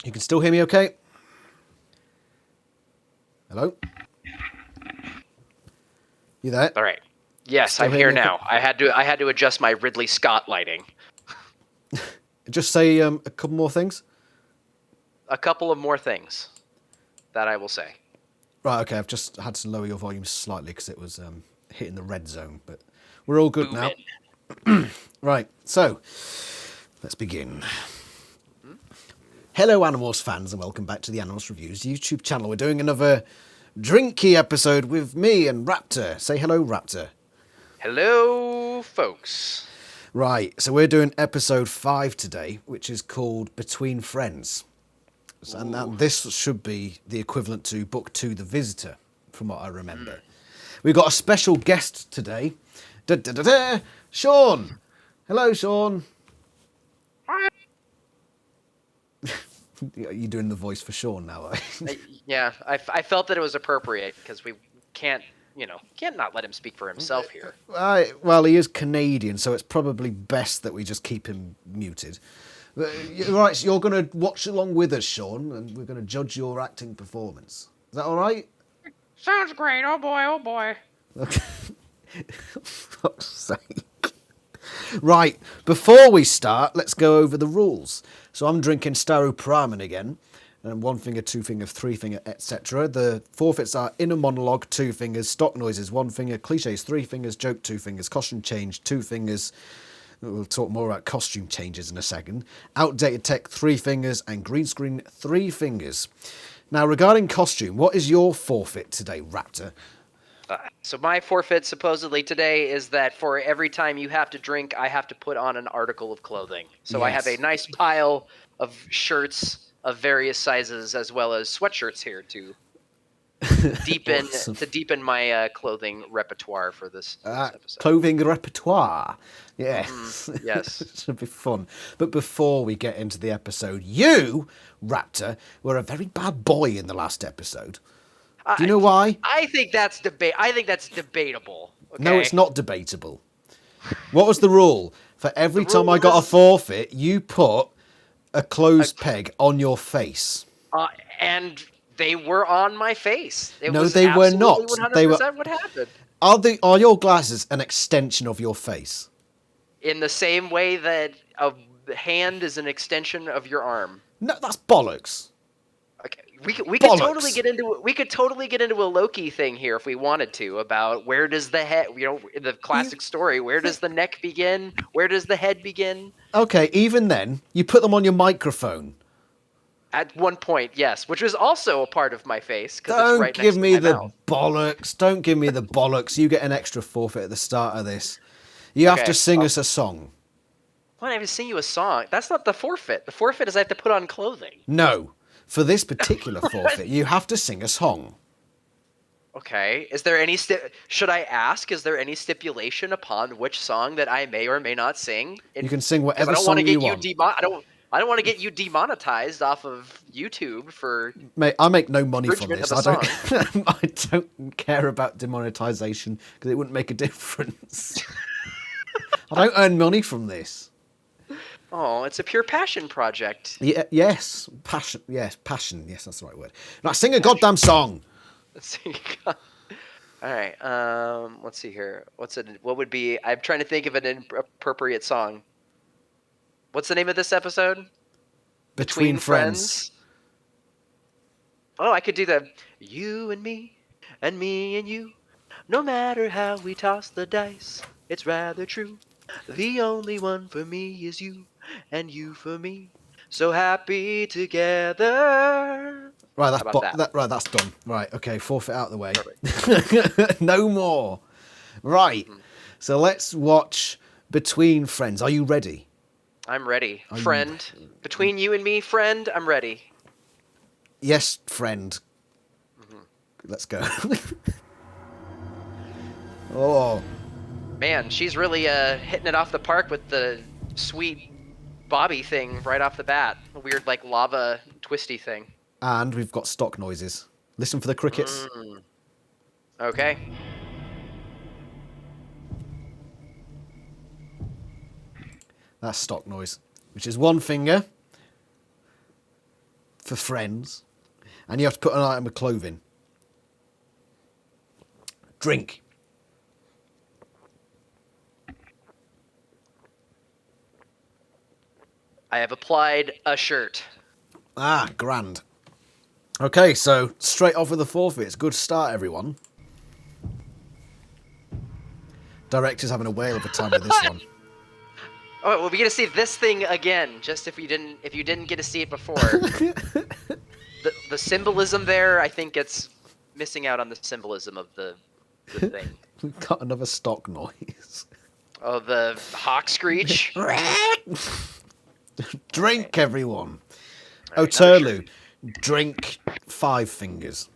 You can still hear me okay? Hello? You there? All right. Yes, Still I'm hear here me okay? now. I had to adjust my Ridley Scott lighting. Just say a couple more things. A couple of more things that I will say. Right, okay, I've just had to lower your volume slightly because it was hitting the red zone, but we're all good now. Booming. Right, so let's begin. Hmm? Hello, Animorphs fans, and welcome back to the Animorphs Reviews YouTube channel. We're doing another drinky episode with me and Raptor. Say hello, Raptor. Hello, folks. Right, so we're doing episode 5 today, which is called Between Friends. And Ooh. this should be the equivalent to Book 2, The Visitor, from what I remember. We've got a special guest today. Sean! Hello, Sean. Hi. You're doing the voice for Sean now, are you? Yeah, I felt that it was appropriate because we can't not let him speak for himself here. Well, he is Canadian, so it's probably best that we just keep him muted. Right, so you're going to watch along with us, Sean, and we're going to judge your acting performance. Is that all right? Sounds great. Oh boy, oh boy. Okay. For fuck's sake. Right, before we start, let's go over the rules. So I'm drinking Staropramen again, and 1 finger, 2 finger, 3 finger, etc. The forfeits are inner monologue, 2 fingers, stock noises, 1 finger, cliches, 3 fingers, joke, 2 fingers, costume change, 2 fingers. We'll talk more about costume changes in a second. Outdated tech, 3 fingers, and green screen, 3 fingers. Now, regarding costume, what is your forfeit today, Raptor? So my forfeit supposedly today is that for every time you have to drink, I have to put on an article of clothing. So I have a Yes. nice pile of shirts of various sizes as well as sweatshirts here to Awesome. deepen my clothing repertoire for this episode. Clothing repertoire. Yes. Yes. It should be fun. But before we get into the episode, you, Raptor, were a very bad boy in the last episode. Do you know why? I think that's debatable. Okay? No, it's not debatable. What was the rule? For every The time I rule got a is- forfeit, you put a closed peg on your face. And they were on my face. It No, was they were not. absolutely They were. 100% what happened. Are your glasses an extension of your face? In the same way that a hand is an extension of your arm. No, that's bollocks. Okay, we could Bollocks. totally get into a Loki thing here if we wanted to about where does the head, in the classic story, where does the neck begin? Where does the head begin? Okay, even then, you put them on your microphone. At one point, yes, which was also a part of my face because it's Don't right give next me to my the mouth. bollocks. Don't give me the bollocks. You get an extra forfeit at the start of this. You have Okay, to sing us a song. Why don't I even sing you a song? That's not the forfeit. The forfeit is I have to put on clothing. No. For this particular forfeit, you have to sing a song. Okay. Is there any should I ask? Is there any stipulation upon which song that I may or may not sing? You can sing 'Cause whatever I don't want song to you get want. I don't want to get you demonetized off of YouTube for Mate, I make no money from Abridgment this. of I a don't. I don't care about demonetization because it wouldn't make a difference. I don't earn money from this. Oh, it's a pure passion project. Yeah, yes, passion. Yes, passion. Yes, that's the right word. Now sing a goddamn song. Let's see. All right. Let's see here. What would be? I'm trying to think of an appropriate song. What's the name of this episode? Between friends. Oh, I could do the you and me and you. No matter how we toss the dice, it's rather true. The only one for me is you, and you for me. So happy together. Right, How about that? right, that's done. Right, okay, forfeit out the way. Perfect. No more. Right, so let's watch Between Friends. Are you ready? I'm ready. Friend. Between you and me, friend, I'm ready. Yes, friend. Let's go. Oh, Man, she's really hitting it off the park with the sweet Bobby thing right off the bat. A weird, like, lava twisty thing. and we've got stock noises. Listen for the crickets. Okay. That's stock noise, which is 1 finger, for friends, and you have to put an item of clothing. Drink. I have applied a shirt. Ah, grand. Okay, so straight off with the forfeits. Good start, everyone. Director's having a whale of a time with this one. Oh, well, we get to see this thing again. Just if you didn't get to see it before. the symbolism there, I think it's missing out on the symbolism of the thing. We've got another stock noise. Oh, the hawk screech. Drink, everyone. All right, Oterlu, drink 5 fingers.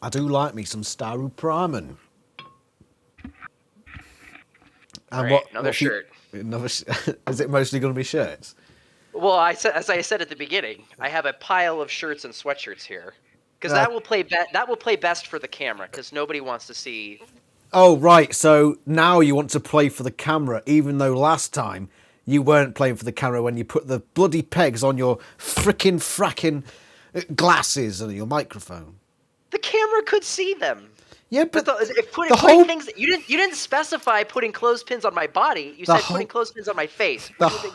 I do like me some Staru Primen. And Right, another shirt. Is it mostly going to be shirts? Well, as I said at the beginning, I have a pile of shirts and sweatshirts here, because that will play best for the camera, because nobody wants to see. Oh, right. So now you want to play for the camera, even though last time you weren't playing for the camera when you put the bloody pegs on your fracking glasses and your microphone. The camera could see them. Yeah, but putting things you didn't specify putting clothespins on my body. You said putting clothespins on my face. Which would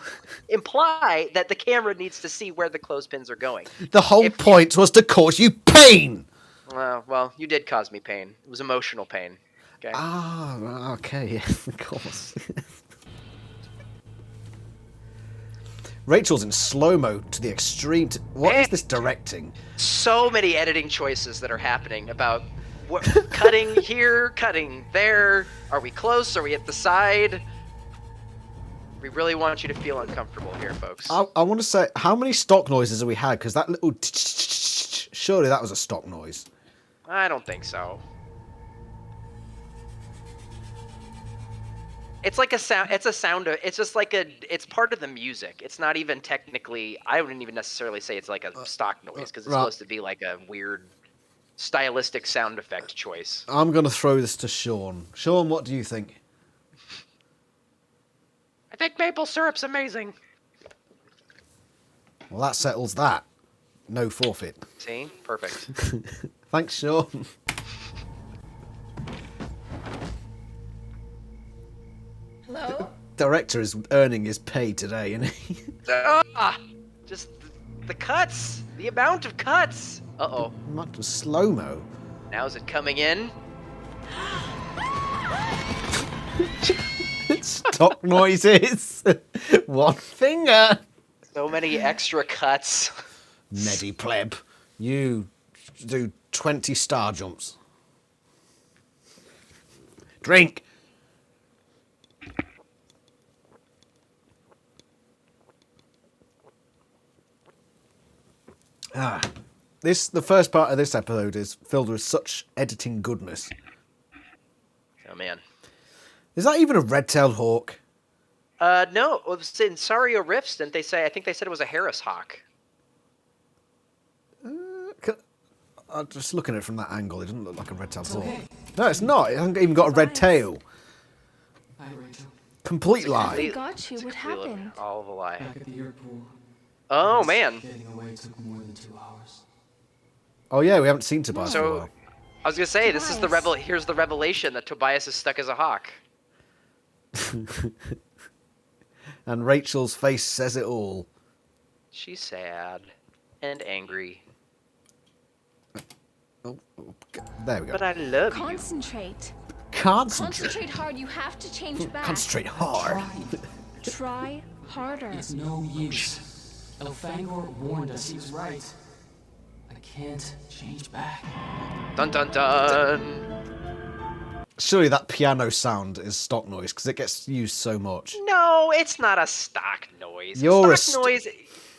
imply that the camera needs to see where the clothespins are going. The whole point was to cause you pain. Well, you did cause me pain. It was emotional pain. Okay. Ah, okay, yes, of course. Rachel's in slow-mo to the extreme. What is this directing? So many editing choices that are happening about cutting here, cutting there. Are we close? Are we at the side? We really want you to feel uncomfortable here, folks. I want to say, how many stock noises have we had? Because that little surely that was a stock noise. I don't think so. It's like a sound. It's a sound. It's just like it's part of the music. It's not even technically. I wouldn't even necessarily say it's like a stock noise because it's supposed to be like a weird, stylistic sound effect choice. I'm gonna throw this to Sean. Sean, what do you think? I think maple syrup's amazing. Well, that settles that. No forfeit. See, perfect. Thanks, Sean. Hello? Director is earning his pay today, isn't he? Just the cuts. The amount of cuts. Uh-oh. Much slow-mo. Now is it coming in? Stock noises. One finger. So many extra cuts. Medipleb. You do 20 star jumps. Drink. The first part of this episode is filled with such editing goodness. Oh man. Is that even a red-tailed hawk? No, it was in Sario Rifts, didn't they say? I think they said it was a Harris hawk. I'm just looking at it from that angle. It doesn't look like a red-tailed hawk. No, it's not. It hasn't even got a red tail. Hi, Rachel. Complete lie. I got you. What happened? All of a lie. Back at the airport. Oh man. Getting away took more than 2 hours. Oh yeah, we haven't seen Tobias for a So, while. I was gonna say this is the Tobias. Here's the revelation that Tobias is stuck as a hawk. And Rachel's face says it all. She's sad and angry, Oh, there we go. but I love you. Concentrate. Concentrate. Concentrate hard. You have to change back. Concentrate hard. Try harder. It's no use. Elfangor warned us. He was right. I can't change back. Dun dun dun. Surely that piano sound is stock noise because it gets used so much. No, it's not a stock noise.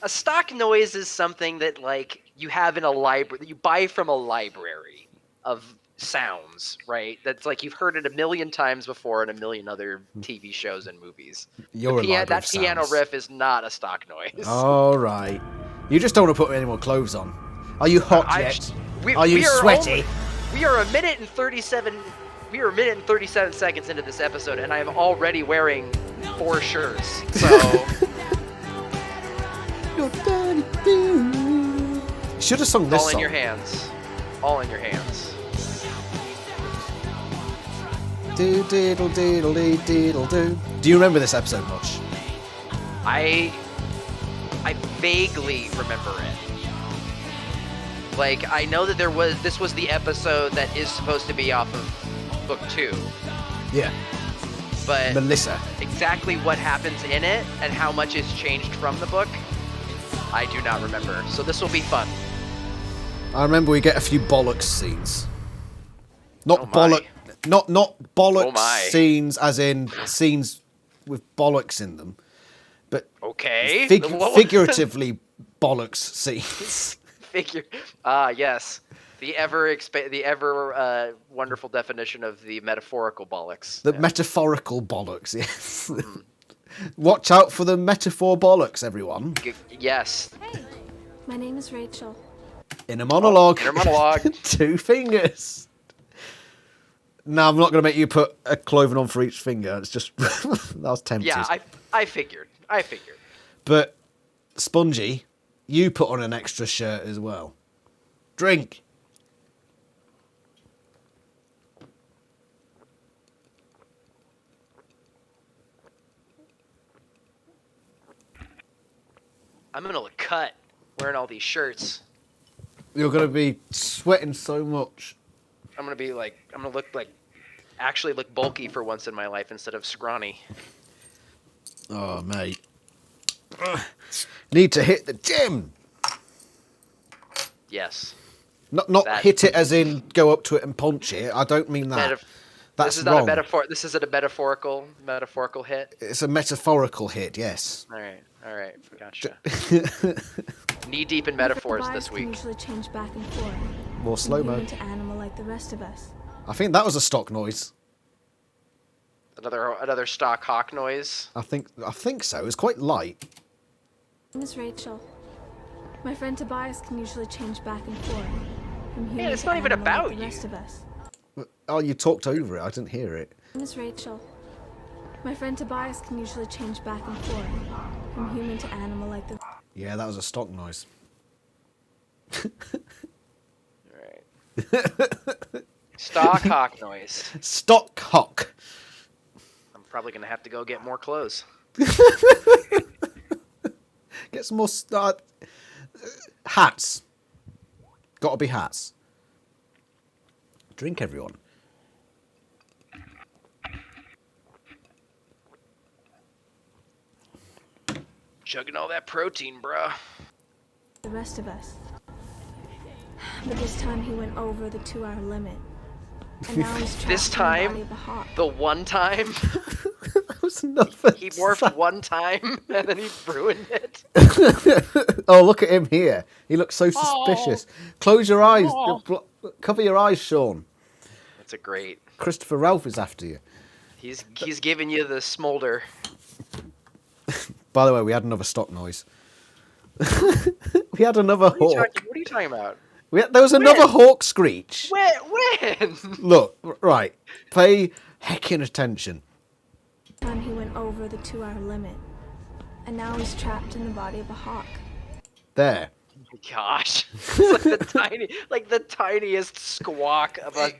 A stock noise is something that like you have in a library that you buy from a library of sounds, right? That's like you've heard it a million times before in a million other TV shows and movies. That piano riff is not a stock noise. All right. You just don't want to put any more clothes on. Are you hot yet? Are you sweaty? We are a minute and 37 we are a minute and 37 seconds into this episode, and I am already wearing 4 shirts. So Should have sung this all in song. your hands. All in your hands. Do diddle diddle dee diddle do. Do you remember this episode much? I vaguely remember it. Like, I know that this was the episode that is supposed to be off of book 2, Yeah. but Melissa. exactly what happens in it and how much is changed from the book, I do not remember. So this will be fun. I remember we get a few bollocks scenes. Not Oh my. not bollocks Oh my. scenes as in scenes with bollocks in them, but Okay. figuratively bollocks scenes. Yes. The ever wonderful definition of the metaphorical bollocks. The metaphorical bollocks, yes. Watch out for the metaphor bollocks, everyone. Yes. Hey, my name is Rachel. In a monologue. Inner monologue. 2 fingers. No, I'm not going to make you put a cloven on for each finger. It's just that was tempted. Yeah, I figured. But Spongy, you put on an extra shirt as well. Drink. I'm gonna look cut wearing all these shirts. You're going to be sweating so much. I'm gonna actually look bulky for once in my life instead of scrawny. Oh, mate. Need to hit the gym. Yes. Not That- hit it as in go up to it and punch it. I don't mean that. That's this is wrong. not a metaphor. This is a metaphorical hit. It's a metaphorical hit, yes. All right, gotcha. Knee deep in metaphors Bias this can week. usually change back and forth. More From slow-mo. human to animal like the rest of us. I think that was a stock noise. Another stock hawk noise. I think so. It was quite light. My name is Rachel. My friend Tobias can usually change back and forth. From human it's to not even animal about like the you. rest of us. Oh, you talked over it. I didn't hear it. My name is Rachel. My friend Tobias can usually change back and forth. From human to animal like the... Yeah, that was a stock noise. All right. Stock hawk noise. Stock hawk. I'm probably gonna have to go get more clothes. Get some more hats. Got to be hats. Drink, everyone. Chugging all that protein, bruh. the rest of us. But this time he went over the 2-hour limit. And now he's trapped This in the time? body of a hawk. The one time That was nothing. he morphed one time and then he ruined it. Oh, look at him here. He looks so suspicious. Close your eyes. Cover your eyes, Sean. That's a great. Christopher Ralph is after you. He's giving you the smolder. By the way, we had another stock noise. We had another hawk. What are you talking about? There was another hawk screech. When? Look, right. Pay heckin' attention. Time he went over the 2-hour limit. And now he's trapped in the body of a hawk. There. Oh my gosh. It's like the tiniest squawk of a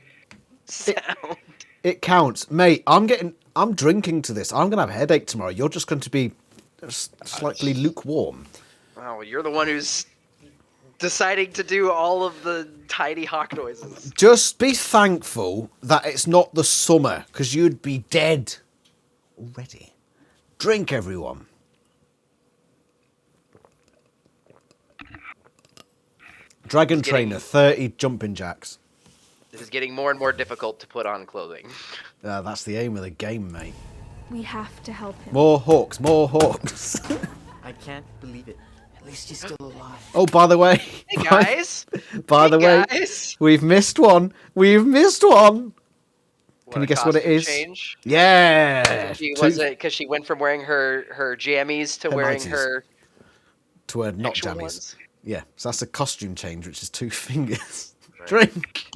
sound. It counts. Mate, I'm drinking to this. I'm going to have a headache tomorrow. You're just going to be slightly lukewarm. Oh, you're the one who's deciding to do all of the tiny hawk noises. Just be thankful that it's not the summer, because you'd be dead already. Drink, everyone. Dragon Trainer, 30 jumping jacks. This is getting more and more difficult to put on clothing. That's the aim of the game, mate. We have to help him. More hawks, more hawks. I can't believe it. At least he's still alive. Oh, by the way. Hey guys! By the way, guys! we've missed one. We've missed one. What, Can you a guess what it costume is? Change? Yeah. Was it because she went from wearing her jammies to Her wearing nighties. her To a not actual jammies. ones? Yeah, so that's a costume change, which is 2 fingers. Right. Drink.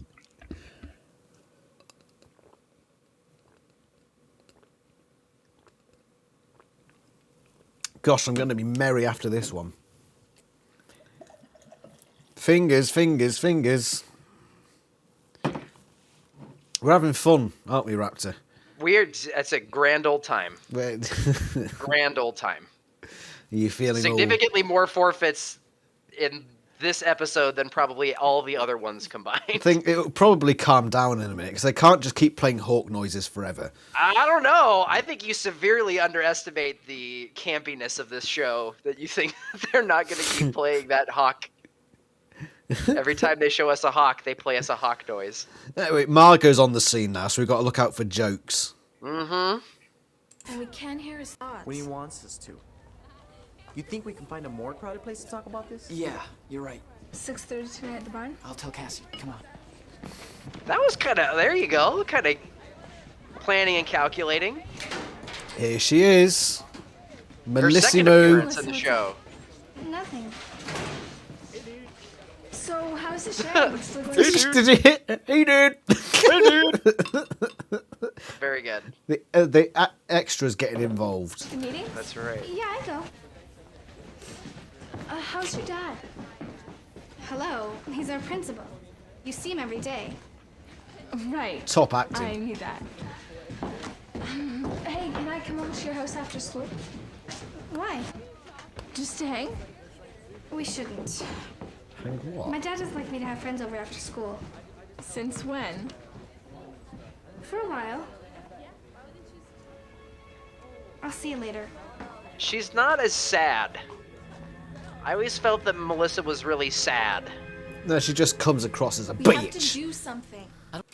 Gosh, I'm going to be merry after this one. Fingers, fingers, fingers. We're having fun, aren't we, Raptor? Weird. That's a grand old time. Are Grand old time. you feeling Significantly more forfeits in this episode than probably all the other ones combined. I think it'll probably calm down in a minute because they can't just keep playing hawk noises forever. I don't know. I think you severely underestimate the campiness of this show. That you think they're not going to keep playing that hawk. Every time they show us a hawk, they play us a hawk noise. Anyway, Margot's on the scene now, so we've got to look out for jokes. Mm-hmm. And we can hear his thoughts. When he wants us to. You think we can find a more crowded place to talk about this? Yeah, you're right. 6:30 tonight at the barn? I'll tell Cassie. Come on. That was kind of, there you go, kind of planning and calculating. Here she is. Her second Melissimo. appearance in the show. Nothing. So, how's the show? Still going Did you hit? He did. Very good. The extras getting involved. to the meeting? That's right. Yeah, I go. How's your dad? Hello, he's our principal. You see him every day. Right. Top acting. I knew that. Hey, can I come over to your house after school? Why? Just to hang? We shouldn't. Think what? My dad doesn't like me to have friends over after school. Since when? For a while. I'll see you later. She's not as sad. I always felt that Melissa was really sad. No, she just comes across as a We have to bitch. do something.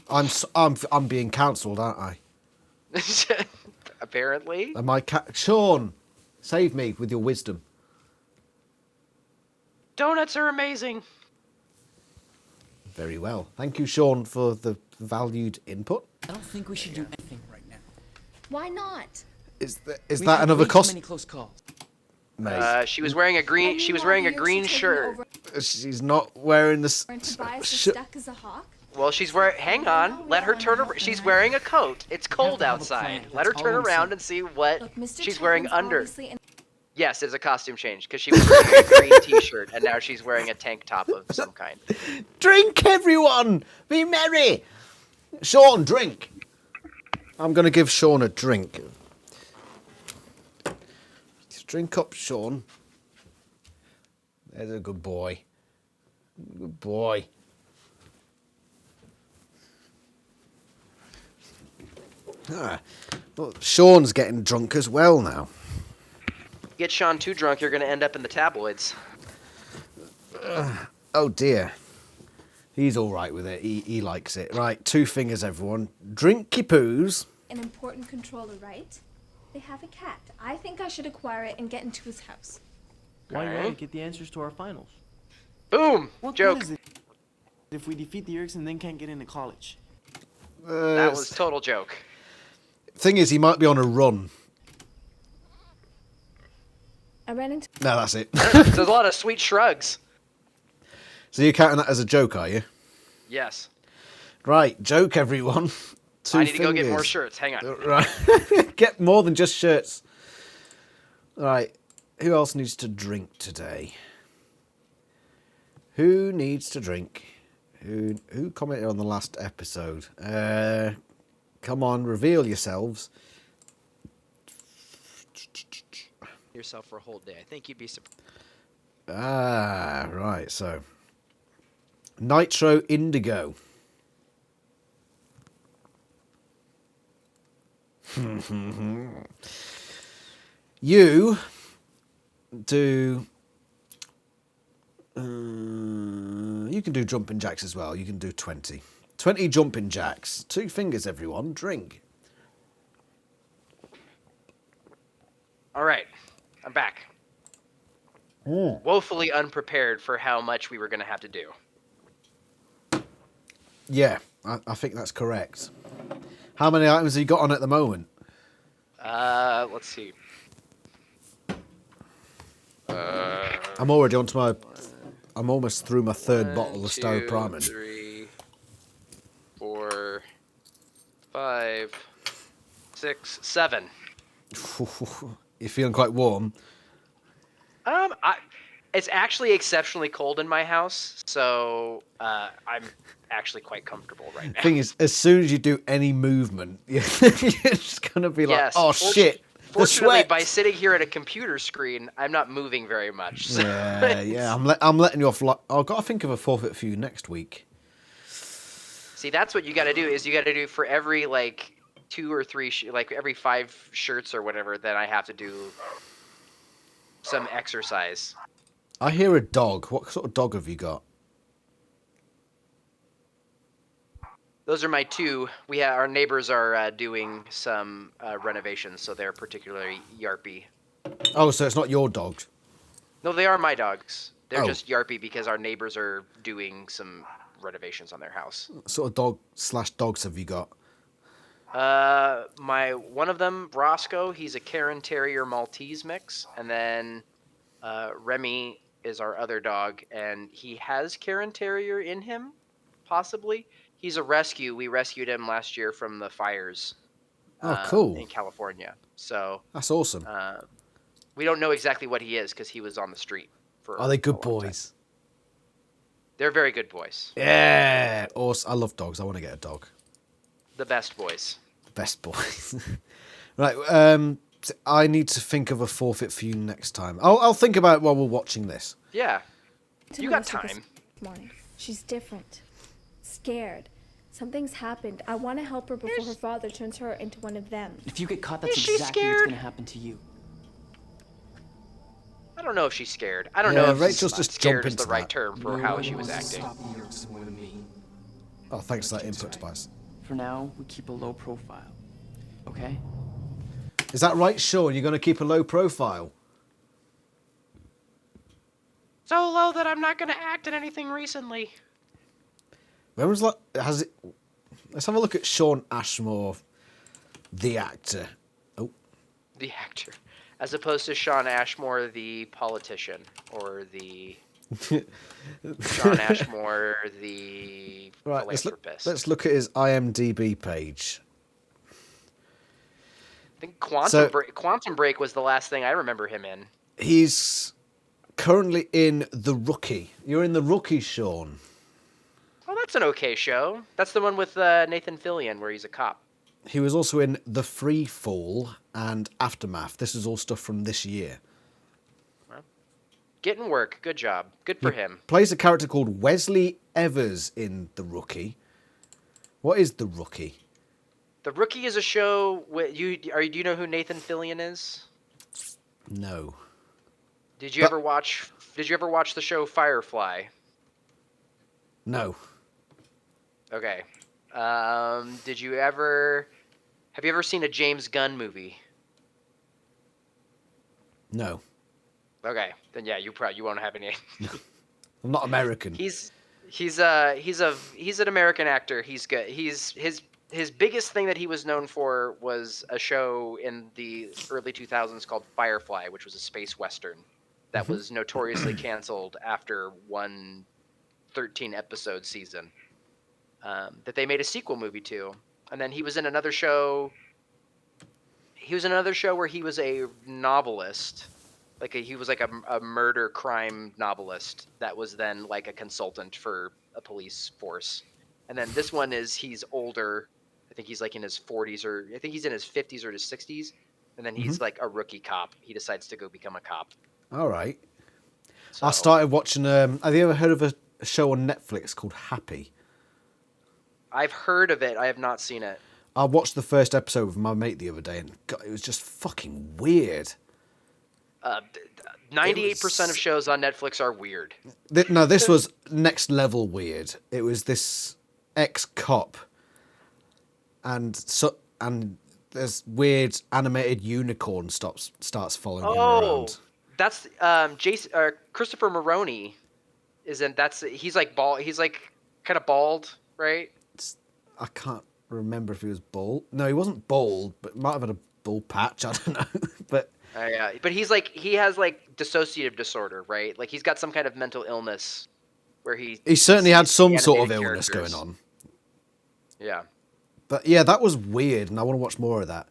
I'm being cancelled, aren't I? Apparently. Am I Sean, save me with your wisdom. Donuts are amazing. Very well. Thank you, Sean, for the valued input. I don't think we should do anything right now. Why not? Is We've that had another way too cost? many close calls. Mate, She was wearing a green. She was wearing a green shirt. she's not wearing this. Or Tobias is sh- stuck as a hawk? Well, she's wearing. Hang on. Let her turn. She's wearing a coat. It's cold to have a outside. plan. Let her That's turn all I'm around saying. and see what Look, Mr. she's wearing Chapman's under. obviously in- Yes, it's a costume change because she was wearing a green T-shirt and now she's wearing a tank top of some kind. Drink, everyone! Be merry! Sean, drink! I'm going to give Sean a drink. Drink up, Sean. There's a good boy. Good boy. Well, Sean's getting drunk as well now. Get Sean too drunk, you're going to end up in the tabloids. Oh dear. He's all right with it. He likes it. Right, 2 fingers, everyone. Drink your poos. an important controller, right? They have a cat. I think I should acquire it and get into his house. Why Okay. not get the answers to our finals? Boom! What Joke. good is it if we defeat the Yerks and then can't get into college? That was total joke. Thing is, he might be on a run. I ran into No, that's it. There's a lot of sweet shrugs. So you're counting that as a joke, are you? Yes. Right, joke, everyone. 2 I need to go get more fingers. shirts. Hang on. Right. Get more than just shirts. Right. Who else needs to drink today? Who needs to drink? Who commented on the last episode? Come on, reveal yourselves. Yourself for a whole day. I think you'd be surprised. Ah, right. So, Nitro Indigo. You do. You can do jumping jacks as well. You can do 20. 20 jumping jacks. 2 fingers, everyone. Drink. All right. I'm back. Woefully unprepared for how much we were going to have to do. Yeah, I think that's correct. How many items have you got on at the moment? Let's see. I'm already onto my. I'm almost through my 3rd bottle of Stowe Primer. 3, 4, 5, 6, 7. You're feeling quite warm. It's actually exceptionally cold in my house, so I'm actually quite comfortable right now. Thing is, as soon as you do any movement, you're just gonna be like, Yes. "Oh shit!" The Fortunately, sweat. by sitting here at a computer screen, I'm not moving very much. So Yeah. I'm letting you off. I've got to think of a forfeit for you next week. See, that's what you got to do. Is you got to do for every like 2 or 3, like every 5 shirts or whatever. Then I have to do some exercise. I hear a dog. What sort of dog have you got? Those are my 2. Our neighbors are doing some renovations, so they're particularly yarpy. Oh, so it's not your dog. No, they are my dogs. They're Oh. just yarpy because our neighbors are doing some renovations on their house. What sort of dog/dogs have you got? One of them, Roscoe, he's a Cairn Terrier Maltese mix, and then Remy is our other dog, and he has Cairn Terrier in him, possibly. He's a rescue. We rescued him last year from the fires. Oh, cool. In California. So That's awesome. we don't know exactly what he is because he was on the street for. Are they good a long time. boys? They're very good boys. Yeah. Awesome. I love dogs. I want to get a dog. The best boys. The best boys. Right. I need to think of a forfeit for you next time. I'll think about it while we're watching this. Yeah. To You know got this with this time. morning. She's different. Scared. Something's happened. I want to help her before her father turns her into one of them. If you get caught, that's Is she exactly what's scared? gonna happen to you. I don't know if she's scared. I don't Yeah, know if Rachel's just scared jumping is the to right that. term for No how one she was wants to acting. stop New York's more than me. Oh, thanks for that input, Spice. For now, we keep a low profile. Okay? Is that right, Sean? You're going to keep a low profile? So low that I'm not going to act in anything recently. When was has it? Let's have a look at Sean Ashmore, the actor. Oh, The actor. As opposed to Sean Ashmore, the politician. Or the... Sean Ashmore, the right. philanthropist. Let's look at his IMDb page. I think So- Quantum Break was the last thing I remember him in. He's currently in The Rookie. You're in The Rookie, Sean. Oh, that's an okay show. That's the one with Nathan Fillion where he's a cop. He was also in The Free Fall and Aftermath. This is all stuff from this year. Getting work. Good job. Good for him. Plays a character called Wesley Evers in The Rookie. What is The Rookie? The Rookie is a show. Do you know who Nathan Fillion is? No. Did you ever watch the show Firefly? No. Okay. Have you ever seen a James Gunn movie? No. Okay, then yeah, you won't have any. I'm not American. He's an American actor. He's good. His biggest thing that he was known for was a show in the early 2000s called Firefly, which was a space western that was notoriously canceled after one 13-episode season that they made a sequel movie to. And then he was in another show. He was in another show where he was a novelist. He was like a murder crime novelist that was then like a consultant for a police force. And then this one he's older. I think he's like in his 40s or I think he's in his 50s or his 60s. And then he's like a rookie cop. He decides to go become a cop. All right. So, I started watching. Have you ever heard of a show on Netflix called Happy? I've heard of it. I have not seen it. I watched the first episode with my mate the other day, and God, it was just fucking weird. 98% of shows on Netflix are weird. No, this was next level weird. It was this ex-cop, and there's weird animated unicorn starts following him around. That's Christopher Maroney. He's like bald. He's like kind of bald, right? I can't remember if he was bald. No, he wasn't bald, but might have had a bald patch. I don't know, but. Yeah, but he has like dissociative disorder, right? Like he's got some kind of mental illness where he certainly had some sort of animated illness characters. going on. Yeah. But yeah, that was weird, and I want to watch more of that.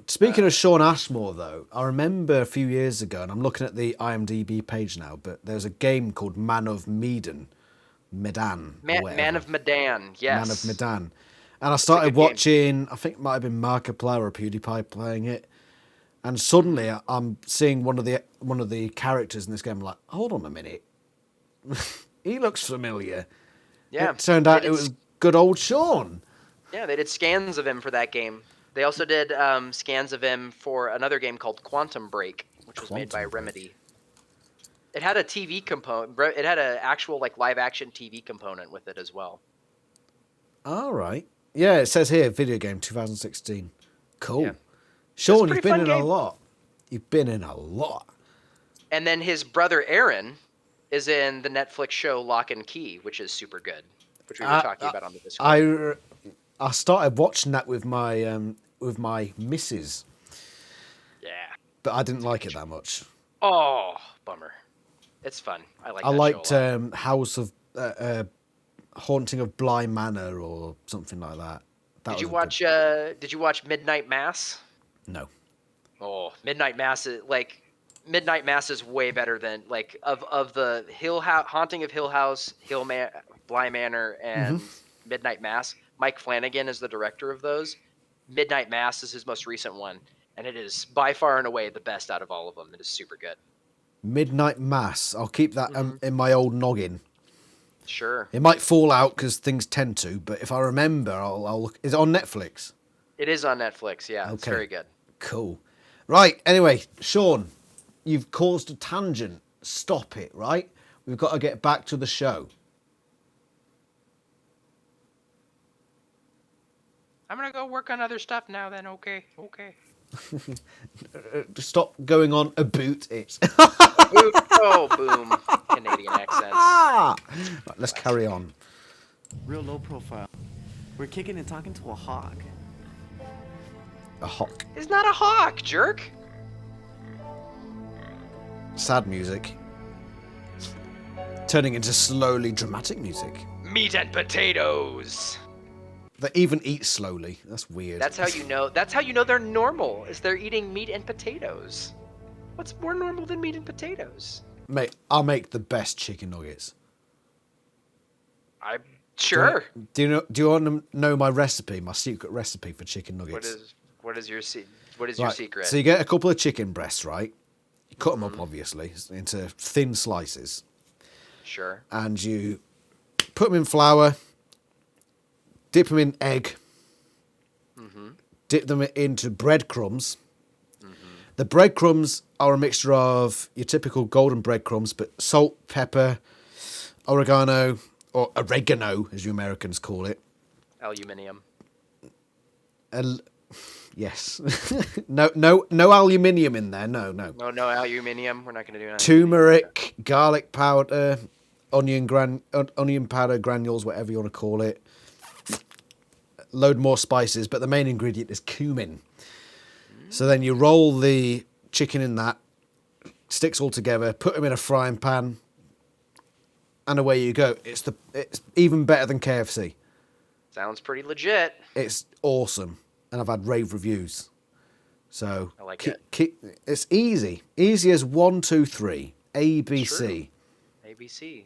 Speaking of Sean Ashmore, though, I remember a few years ago, and I'm looking at the IMDb page now, but there's a game called Man of Medan. Medan. Or whatever. Man of Medan, yes. Man of Medan. And I a started good game. watching, I think it might have been Markiplier or PewDiePie playing it. And suddenly I'm seeing one of the characters in this game. I'm like, hold on a minute. He looks familiar. Yeah. It turned out it was good old Sean. Yeah, they did scans of him for that game. They also did scans of him for another game called Quantum Break, which was made by Remedy. It had a TV component. It had an actual like live action TV component with it as well. All right. Yeah, it says here, video game 2016. Cool. Yeah. Sean, pretty you've been fun in game. a lot. You've been in a lot. And then his brother Aaron is in the Netflix show Lock and Key, which is super good, which we were talking about on the Discord. I started watching that with my missus, Yeah. but I didn't like it that much. Oh, bummer. It's fun. I like. I that liked show a lot. House of Haunting of Bly Manor or something like that. Did you watch Midnight Mass? No. Oh, Midnight Mass is way better than like of the Haunting of Hill House, Bly Manor, and Midnight Mass. Mike Flanagan is the director of those. Midnight Mass is his most recent one, and it is by far and away the best out of all of them. It is super good. Midnight Mass. I'll keep that in my old noggin. Sure. It might fall out because things tend to, but if I remember, I'll look. Is it on Netflix? It is on Netflix. Yeah, Okay. It's very good. Cool. Right. Anyway, Sean, you've caused a tangent. Stop it. Right. We've got to get back to the show. I'm gonna go work on other stuff now. Then okay. Stop going on about it. Oh, boom! Canadian accents. Right, let's carry on. Real low profile. We're kicking and talking to a hawk. A hawk. It's not a hawk, jerk. Sad music. Turning into slowly dramatic music. Meat and potatoes. They even eat slowly. That's weird. That's how you know. That's how you know they're normal. Is they're eating meat and potatoes. What's more normal than meat and potatoes? Mate, I'll make the best chicken nuggets. I'm sure. Do you want to know my recipe? My secret recipe for chicken nuggets. What is your your Right, secret? So you get a couple of chicken breasts, right? You cut them up, obviously, into thin slices, Sure. and you put them in flour, dip them in egg, dip them into breadcrumbs. The breadcrumbs are a mixture of your typical golden breadcrumbs, but salt, pepper, oregano, or oregano, as you Americans call it. Aluminium. Yes. no aluminium in there. No. No aluminium. We're not gonna do that. Turmeric, garlic powder, onion powder, granules, whatever you want to call it. Load more spices, but the main ingredient is cumin. So then you roll the chicken in that, sticks all together, put them in a frying pan, and away you go. It's even better than KFC. Sounds pretty legit. It's awesome, and I've had rave reviews. So I like it. It's easy as 1, 2, 3, ABC. ABC.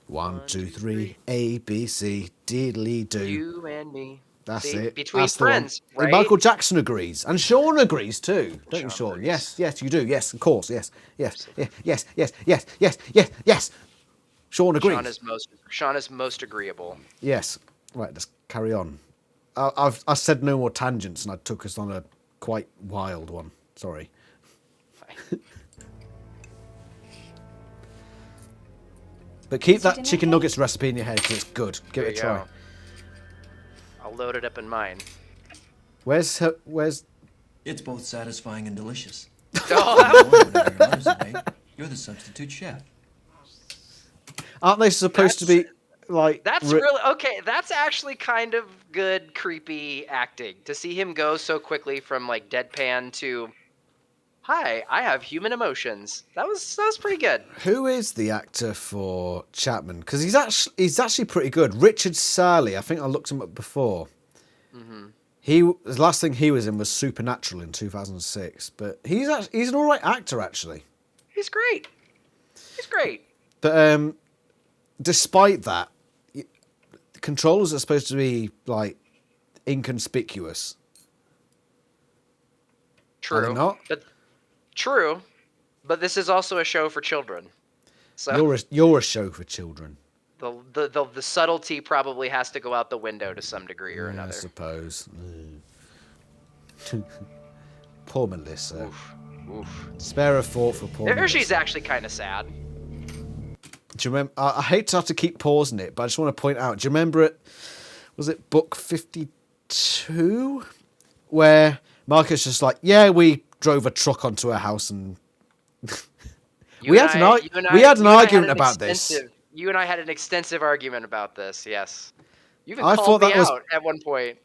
1, 2, 3, ABC, diddly do. You and me. That's See? it. Between That's the one. friends, And right? Michael Jackson agrees, and Sean agrees too, don't you, Sean Sean? agrees. Yes, you do. Yes, of course. Yes. Sean agrees. Sean is most agreeable. Yes. Right. Let's carry on. I said no more tangents, and I took us on a quite wild one. Sorry. But keep that chicken nuggets recipe in your head, 'cause it's good. Give it a try. Go. I'll load it up in mine. Where's It's both satisfying and delicious. Oh, Whatever your mother's made, you're the substitute chef. aren't they supposed to be like? that's really okay. That's actually kind of good, creepy acting to see him go so quickly from like deadpan to, "Hi, I have human emotions." That was pretty good. Who is the actor for Chapman? Because he's actually pretty good. Richard Sarley. I think I looked him up before. The last thing he was in was Supernatural in 2006, but he's an all right actor actually. He's great. He's great. But despite that, the controllers are supposed to be like inconspicuous. True. Are they not? But true. But this is also a show for children. So You're a show for children. the subtlety probably has to go out the window to some degree or I another. suppose. Poor Melissa. Oof. Spare a thought for poor Melissa. She's actually kind of sad. Do you remember? I hate to have to keep pausing it, but I just want to point out. Do you remember it? Was it book 52, where Marcus just like, yeah, we drove a truck onto her house and we had an argument about this. You and I had an extensive argument about this. Yes, you even I called thought me that was- out at one point.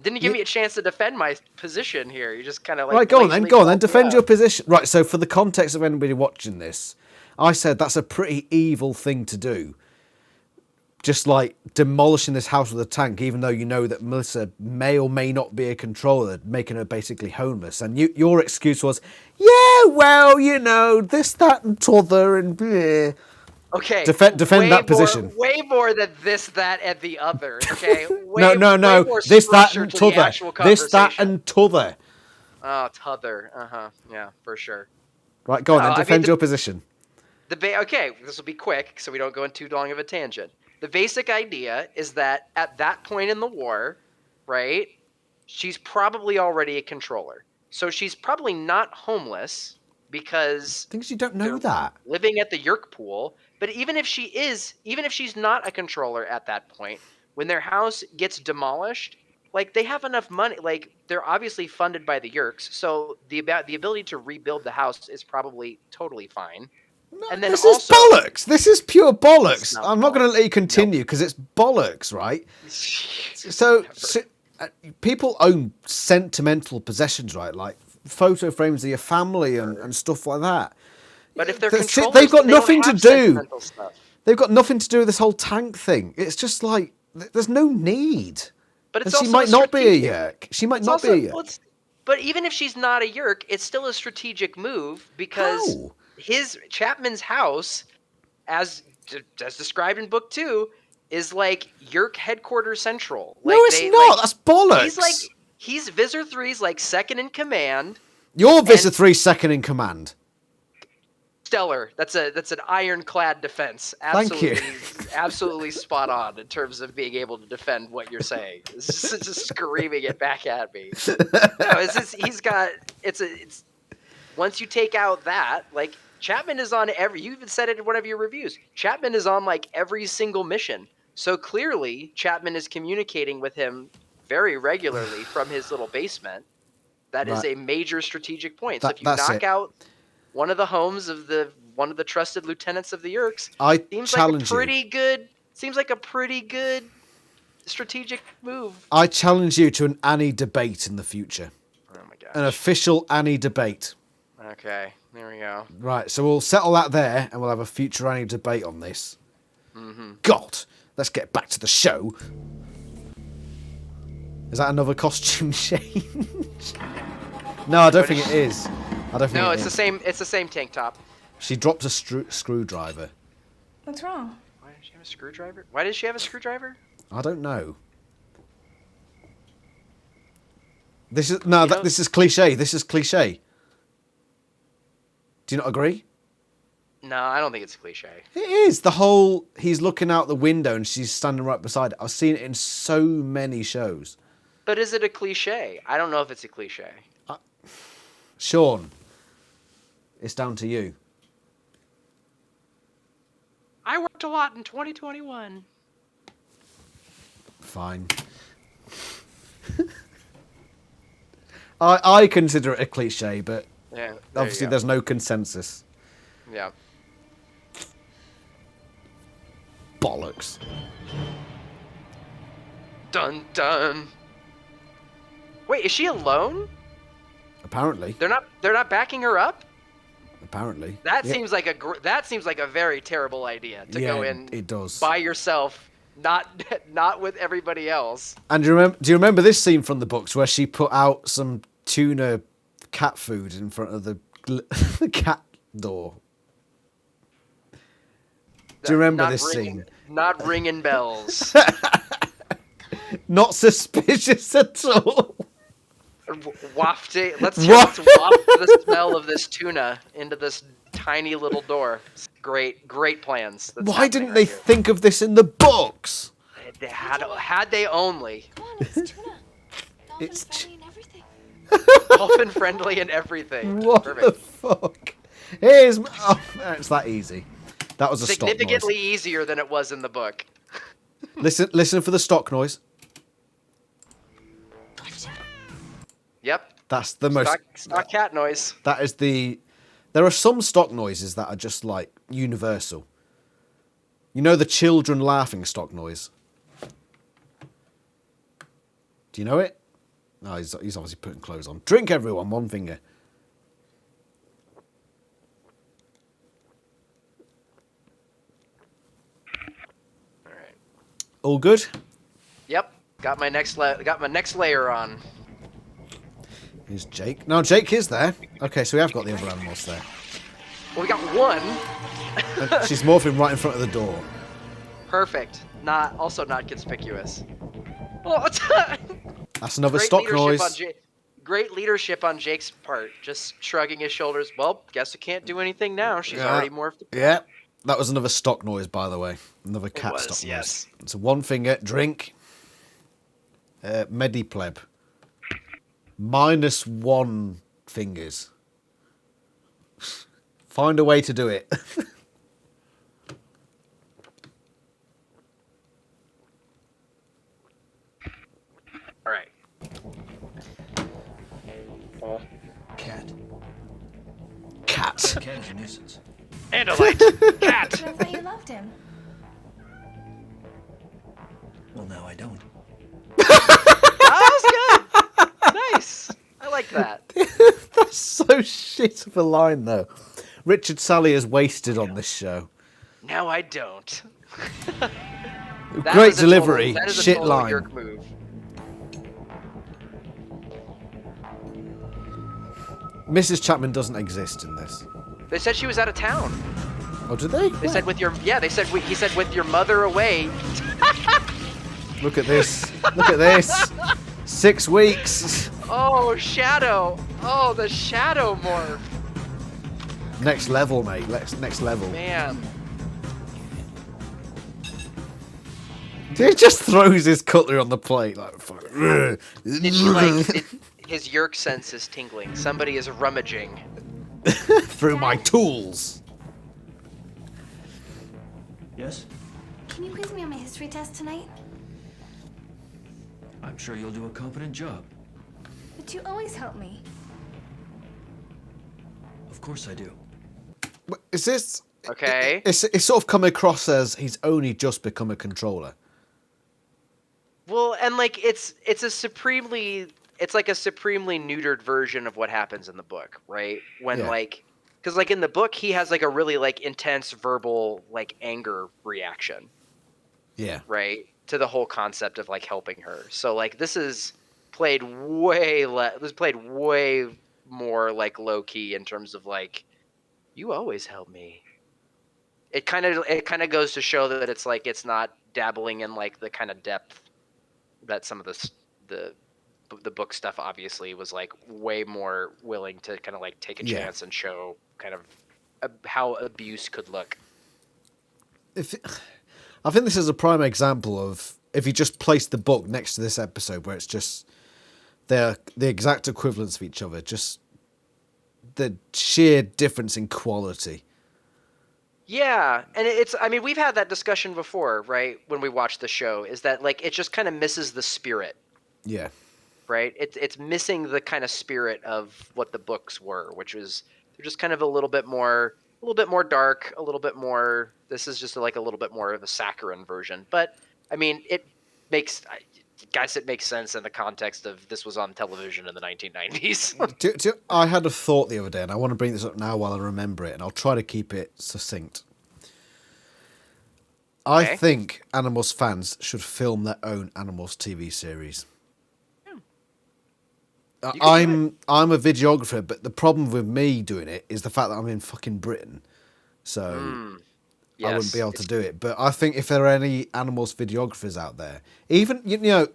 Didn't give me a chance to defend my position here. You just kind of like Right, go on then. blatantly called me Defend out. your position. Right, so for the context of anybody watching this, I said that's a pretty evil thing to do. Just like demolishing this house with a tank, even though you know that Melissa may or may not be a controller, making her basically homeless. And your excuse was, yeah, well, you know, this, that, and t'other, and bleh. Okay. Defend way that more- position. Way more than this, that, and the other. Okay. No. Way more This, that, structure and to the t'other. actual This, that, conversation. and t'other. Oh, t'other. Yeah, for sure. Right, go on No, then. I mean, Defend your position. Okay, this will be quick, so we don't go in too long of a tangent. The basic idea is that at that point in the war, right, she's probably already a controller. So she's probably not homeless because Things you don't know they're that. living at the Yerk pool. But even if she's not a controller at that point, when their house gets demolished, like they have enough money, like they're obviously funded by the Yerks, so the ability to rebuild the house is probably totally fine. And then This also, is bollocks. This is pure bollocks. It's not I'm not going to bollocks. let you continue because it's bollocks, right? So people own sentimental possessions, right? Like photo frames of your family and stuff like that. But if they're That's it. controllers, They've got then they don't nothing to have do. sentimental stuff. They've got nothing to do with this whole tank thing. It's just like there's no need. But it's And she also might not be a strategic. yerk. She might It's not also, be a yerk. well, but even if she's not a Yerk, it's still a strategic move because How? Chapman's house, as described in book 2, is like Yerk headquarters central. No, Like, it's not. That's bollocks. He's Visor 3's like second in command. You're Visor 3 second in command. Stellar. That's an ironclad defense. Thank Absolutely, you. absolutely spot on in terms of being able to defend what you're saying. It's just screaming it back at me. No, it's once you take out that, like Chapman is on you even said it in one of your reviews. Chapman is on like every single mission. So clearly Chapman is communicating with him very regularly from his little basement. That is Right. a major strategic point. That- So if you that's knock it. out one of the homes of one of the trusted lieutenants of the Yerks, I seems challenge like you. seems like a pretty good strategic move. I challenge you to an Annie debate in the future. Oh my gosh. An official Annie debate. Okay, there we go. Right, so we'll settle that there and we'll have a future Annie debate on this. Mm-hmm. God, let's get back to the show. Is that another costume change? No, I don't think it is. I don't think No, it it's the is. same. It's the same tank top. She dropped a screwdriver. What's wrong? Why does she have a screwdriver? Why does she have a screwdriver? I don't know. This is this is cliche. This is cliche. Do you not agree? No, I don't think it's a cliche. It is. The whole he's looking out the window and she's standing right beside it. I've seen it in so many shows. But is it a cliche? I don't know if it's a cliche. Sean, it's down to you. I worked a lot in 2021. Fine. I consider it a cliche, but Yeah. obviously there's no consensus. Yeah. Bollocks. Dun dun. Wait, is she alone? Apparently. They're not backing her up? Apparently. That Yeah. seems like a very terrible idea to go in it does. by yourself not with everybody else. And do you remember this scene from the books where she put out some tuna cat food in front of the cat door? Do you remember this scene? Not ringing bells. Not suspicious at all. Wafting. Let's waft the smell of this tuna into this tiny little door. Great plans. That's Why happening didn't right they here. think of this in the books? They had they only. Come on, it's tuna. It's Dolphin friendly and everything. Dolphin friendly and everything. What the Perfect. fuck? Here's it's that easy. That was a stock noise. Significantly easier than it was in the book. Listen for the stock noise. Yep. That's the most. Stock cat noise. That is the. There are some stock noises that are just like universal. You know the children laughing stock noise. Do you know it? No, he's obviously putting clothes on. Drink, everyone. One finger. All right. All good. Yep. Got my next layer on. Here's Jake. No, Jake is there. Okay, so we have got the other animals there. Well, we got one. And she's morphing right in front of the door. Perfect. Also not conspicuous. Oh, That's another great stock leadership noise. great leadership on Jake's part. Just shrugging his shoulders. Well, guess I can't do anything now. She's already morphed. Yeah, that was another stock noise, by the way. Another cat was, stock yes. noise. So one finger, drink. Medipleb. -1 fingers. Find a way to do it. All right. Cat. Cat. Cat is a nuisance. And a light. Cat. I thought you loved him. Well, now I don't. That was good. Nice. I like that. That's so shit of a line, though. Richard Sally is wasted on this show. Now I don't. Great delivery, That is a shit total line. Yerk move. Mrs. Chapman doesn't exist in this. They said she was out of town. Oh, did they? They said with your They said he said with your mother away. Look at this. Look at this. 6 weeks. Oh, Shadow. Oh, the Shadow morph. Next level, mate. Next level. Man. He just throws his cutlery on the plate like fuck. His Yerk sense is tingling. Somebody is rummaging. through my tools. Yes? Can you quiz me on my history test tonight? I'm sure you'll do a competent job. But you always help me. Of course I do. Is this? Okay. It's sort of come across as he's only just become a controller. Well, and like it's like a supremely neutered version of what happens in the book, right? When Yeah. because like in the book he has like a really like intense verbal like anger reaction, Yeah. right, to the whole concept of like helping her. So like this is played way more like low key in terms of like, you always help me. It kind of goes to show that it's like it's not dabbling in like the kind of depth that some of the book stuff obviously was like way more willing to kind of like take a chance and show kind of how abuse could look. I think this is a prime example of if you just place the book next to this episode where it's just they're the exact equivalents of each other, just the sheer difference in quality. Yeah, and I mean, we've had that discussion before, right? When we watched the show, is that like it just kind of misses the spirit, Yeah. right? It's missing the kind of spirit of what the books were, which was they're just kind of a little bit more dark, a little bit more. This is just like a little bit more of a saccharine version, but I mean, it makes sense in the context of this was on television in the 1990s. I had a thought the other day, and I want to bring this up now while I remember it, and I'll try to keep it succinct. I Okay. think Animorphs fans should film their own Animorphs TV series. You can do I'm a videographer, but the problem with me doing it is the fact that I'm in fucking Britain, so I wouldn't be Yes. able to do it. But I think if there are any Animorphs videographers out there, even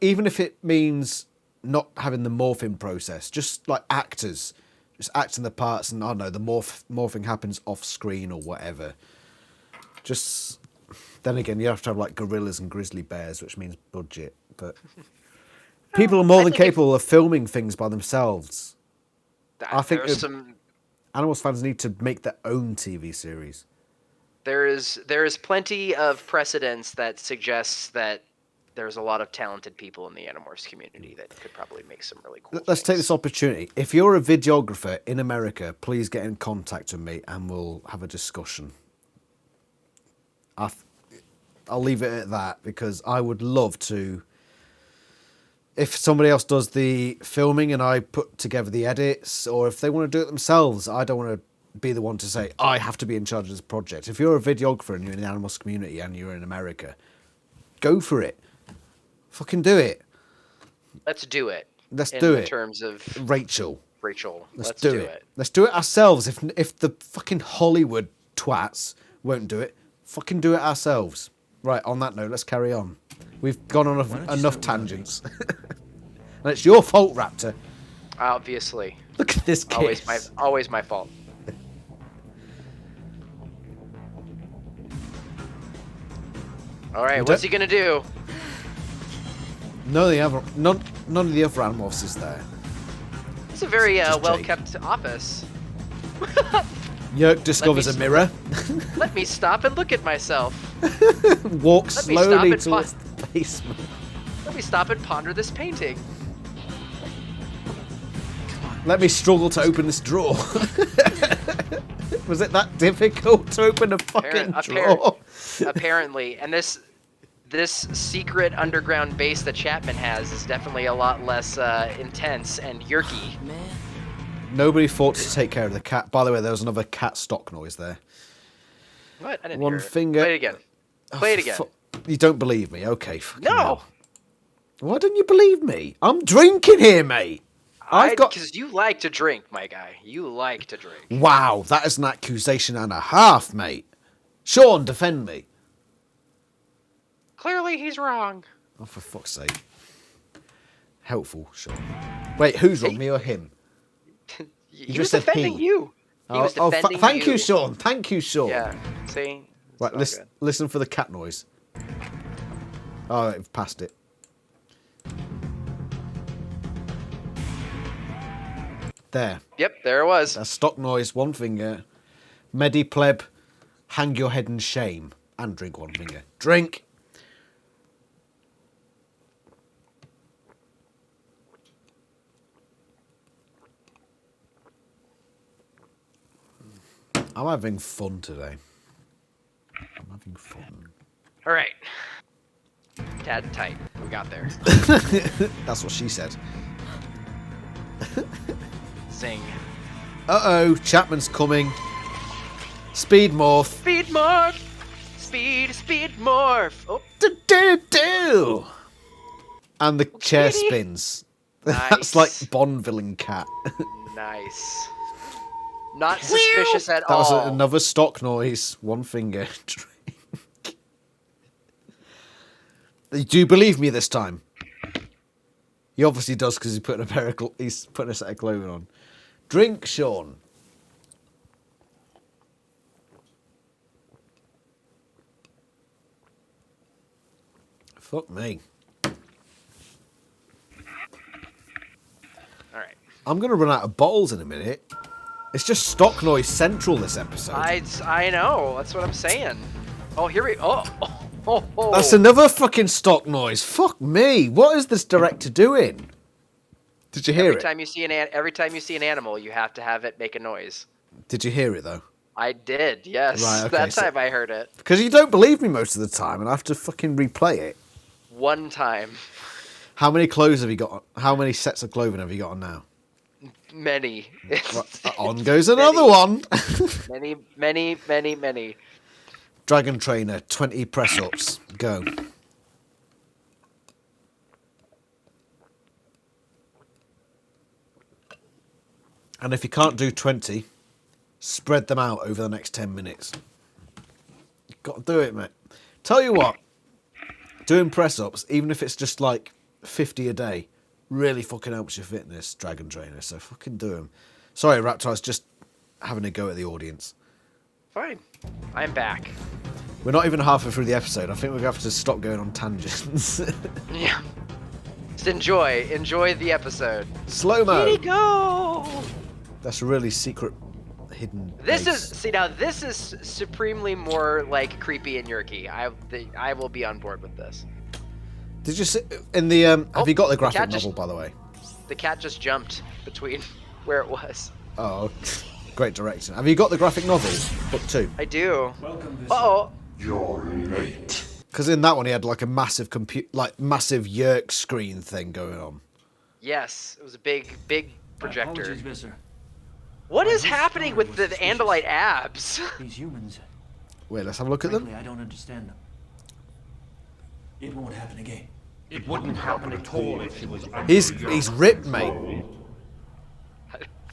even if it means not having the morphing process, just like actors, just acting the parts, and I don't know, the morphing happens off screen or whatever. Just then again, you have to have like gorillas and grizzly bears, which means budget, but. People are more than think if- capable of filming things by themselves. I think there's some. Animorphs fans need to make their own TV series. There is plenty of precedence that suggests that there's a lot of talented people in the Animorphs community that could probably make some really cool. Let's take things. this opportunity. If you're a videographer in America, please get in contact with me and we'll have a discussion. I'll leave it at that because I would love to. If somebody else does the filming and I put together the edits, or if they want to do it themselves, I don't want to be the one to say, I have to be in charge of this project. If you're a videographer and you're in the Animorphs community and you're in America, go for it. Fucking do it. Let's do it. Let's in do the it. terms of Rachel. Rachel. Let's do it. Let's do it ourselves. If the fucking Hollywood twats won't do it, fucking do it ourselves. Right, on that note, let's carry on. We've gone on Why don't you enough start with tangents. And it's your fault, Raptor. Obviously. Look at this kiss. Always my fault. All right, what's he gonna do? None of the other Animorphs is there. It's a very Just well Jake. kept office. Yerk discovers a s- mirror, Let me stop and look at myself. walks Let me stop slowly and towards the basement. Let me stop and ponder this painting. Let me struggle to open this drawer. Was it that difficult to open a fucking drawer? Apparently, and this secret underground base that Chapman has is definitely a lot less intense and yerky. Man, Nobody thought to take care of the cat. By the way, there was another cat stock noise there. What? I didn't One hear it. finger. Play it again. Play it again. You don't believe me? Okay. fucking No. hell. Why didn't you believe me? I'm drinking here, mate. I've got. Because you like to drink, my guy. You like to drink. Wow, that is an accusation and a half, mate. Sean, defend me. Clearly, he's wrong. Oh, for fuck's sake. Helpful, Sean. Wait, who's wrong, me or him? He just was said defending he. you. He was defending thank you, you, Sean. Thank you, Sean. Yeah. See. It's Right, all good. listen for the cat noise. Oh, I've passed it. There. Yep. There it was. That's stock noise, one finger. Medipleb, hang your head in shame. And drink one finger. Drink! I'm having fun today. I'm having fun. All right. Tad tight. We got there. That's what she said. Zing. Uh-oh, Chapman's coming. Speed morph. Speed morph. Speed morph. Oh, Do. And the chair kitty. spins. That's like Bond villain cat. nice. Not suspicious at That was all. another stock noise. One finger. Drink. Do you believe me this time? He obviously does because he's putting a set of clothing on. Drink, Sean. Fuck me. All right. I'm going to run out of bottles in a minute. It's just stock noise central this episode. I know. That's what I'm saying. Oh, here we. Oh. That's another fucking stock noise. Fuck me. What is this director doing? Did you hear Every it? time you see an animal, you have to have it make a noise. Did you hear it though? I did. Yes. Right, okay, that so- time I heard it. Because you don't believe me most of the time, and I have to fucking replay it. One time. How many clothes have you got? How many sets of clothing have you got on now? Many. Right, on goes another one. Many. Dragon Trainer, 20 press-ups. Go. And if you can't do 20, spread them out over the next 10 minutes. You've got to do it, mate. Tell you what, doing press-ups, even if it's just like 50 a day, really fucking helps your fitness, Dragon Trainer. So fucking do them. Sorry, Raptor, I was just having a go at the audience. Fine. I'm back. We're not even halfway through the episode. I think we're going to have to stop going on tangents. Yeah. Just enjoy the episode. Slow-mo. Here we go. That's a really secret, hidden This base. is this is supremely more like creepy and yerky. I will be on board with this. Did you see in the have you got the graphic cat novel, just- by the way? The cat just jumped between where it was. Oh, great direction. Have you got the graphic novel, book 2? I do. Welcome, Vincent. Uh-oh. Because in that one he had like a massive massive yerk screen thing going on. Yes, it was a big projector. Apologies, Visser. What is This happening story with was the suspicious. Andalite abs? These humans, Wait, let's have a look at them. frankly, I don't understand them. It won't happen again. It wouldn't happen at all if she was under He's your ripped, mate. control.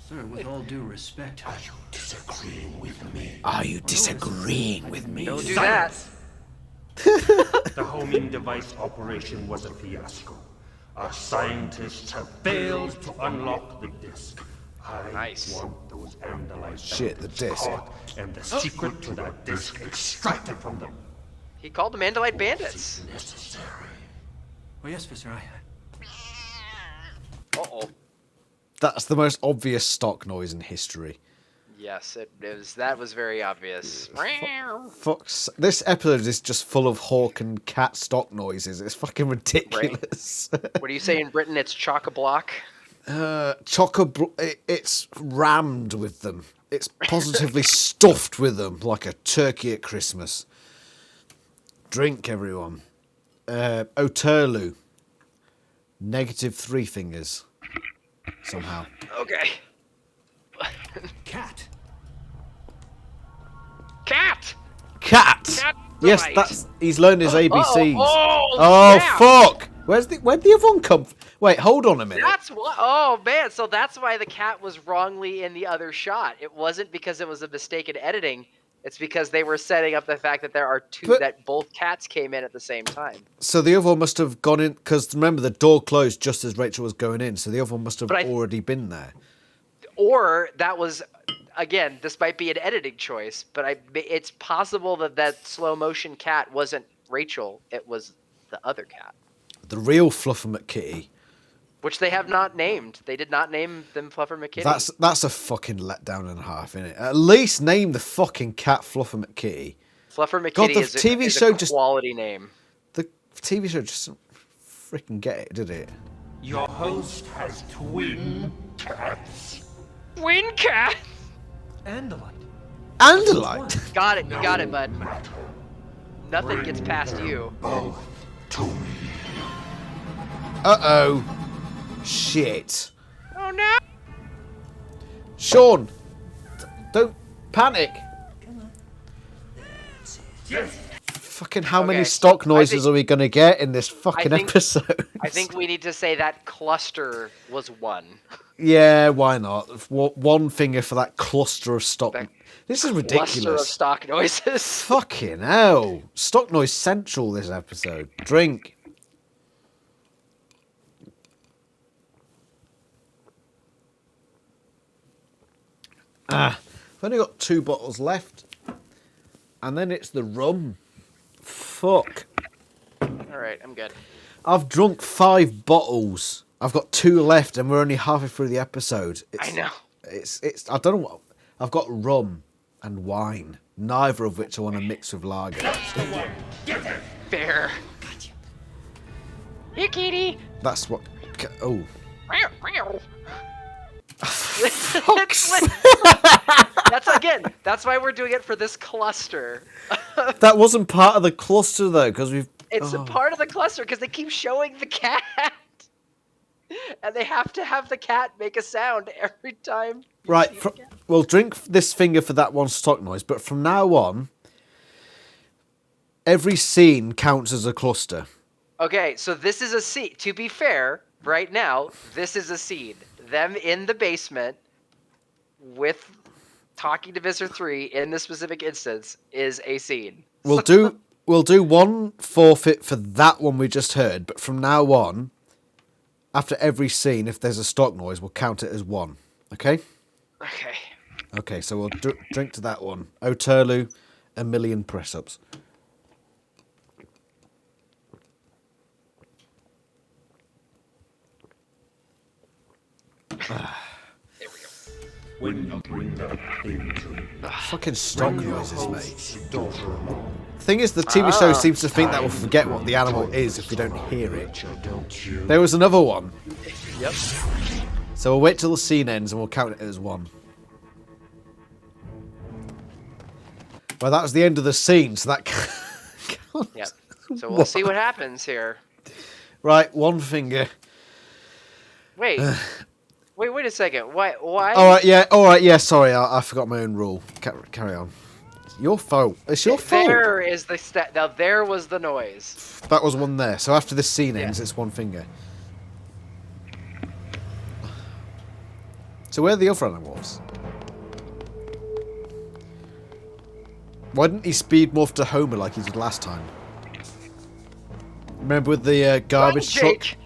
Sir, with all due respect, Are you disagreeing with me? Are you disagreeing with me? Don't do that. The homing device operation was a fiasco. Our scientists have failed to unlock the disk. I Nice. want those Andalite Shit, the bandits disc. caught and the secret to that disk extracted from them. He called them Andalite bandits. Necessary. oh yes, Visser, Uh-oh. That's the most obvious stock noise in history. Yes, that was very obvious. Fuck's, this episode is just full of hawk and cat stock noises. It's fucking ridiculous. What do you say in Britain? It's chock-a-block. It's rammed with them. It's positively stuffed with them like a turkey at Christmas. Drink, everyone. Oterlu. -3 fingers. Somehow. Okay. Cat. Cat! Cat! Cat Yes, delight. he's learned his ABCs. Oh, snap. Fuck! Where'd the other one come from? Wait, hold on a minute. That's what. Oh man, so that's why the cat was wrongly in the other shot. It wasn't because it was a mistake in editing. It's because they were setting up the fact that there are two But- that both cats came in at the same time. So the other one must have gone in, because remember the door closed just as Rachel was going in, so the other one must have But already been there. Or that was, again, this might be an editing choice, but it's possible that slow motion cat wasn't Rachel. It was the other cat, The real Fluffer McKitty. which they have not named. They did not name them Fluffer McKitty. That's a fucking letdown and a half, innit? At least name the fucking cat Fluffer McKitty. Fluffer McKitty God, the is, TV is show a just- quality name. The TV show just didn't freaking get it, did it? Your host has twin cats. Twin cat. Andalite. Andalite! Got it. You got it, bud. Matter. Nothing gets past you. Both to me. Uh-oh. Shit. Oh no! Sean! Don't panic! Yes. Fucking how many Okay, stock I noises think- are we going to get in this fucking think- episode? I think we need to say that cluster was one. Yeah, why not? One finger for that cluster of stock. That This is Cluster of ridiculous. stock noises. Fucking hell. Stock noise central this episode. Drink. I've only got 2 bottles left. And then it's the rum. Fuck. All right, I'm good. I've drunk 5 bottles. I've got 2 left and we're only halfway through the episode. I know. It's I don't know what. I've got rum and wine, neither of which I want to mix with lager. Fair. Here, kitty. That's what. Oh. Meow, meow. Fuck's That's why we're doing it for this cluster. That wasn't part of the cluster though, because we've. It's a part of the cluster because they keep showing the cat. And they have to have the cat make a sound every time. Right, we'll drink this finger for that one stock noise, but from now on, every scene counts as a cluster. Okay, so this is a scene. To be fair, right now, this is a scene. Them in the basement with talking to Visser 3 in this specific instance is a scene. We'll do one forfeit for that one we just heard, but from now on, after every scene, if there's a stock noise, we'll count it as one. Okay? Okay. Okay, so we'll drink to that one. Oterlu, a million press-ups. When you bring that thing to me, Fucking stock noises, mate. host's daughter-in-law, Thing is, the TV show seems to think that we'll forget what the animal is if we don't hear it. don't you? There was another one. Yep. So we'll wait till the scene ends and we'll count it as one. Well, that was the end of the scene, so that counts. Yep. So we'll see what happens here. Right, one finger. Wait. Wait a second. Why? All right, yeah, sorry, I forgot my own rule. Carry on. Your fault. It's your fault. There is the now there was the noise. That was one there. So after this scene ends, it's one finger. So where are the other animals? Why didn't he speed morph to Homer like he did last time? Remember with the garbage Run, truck? Jake.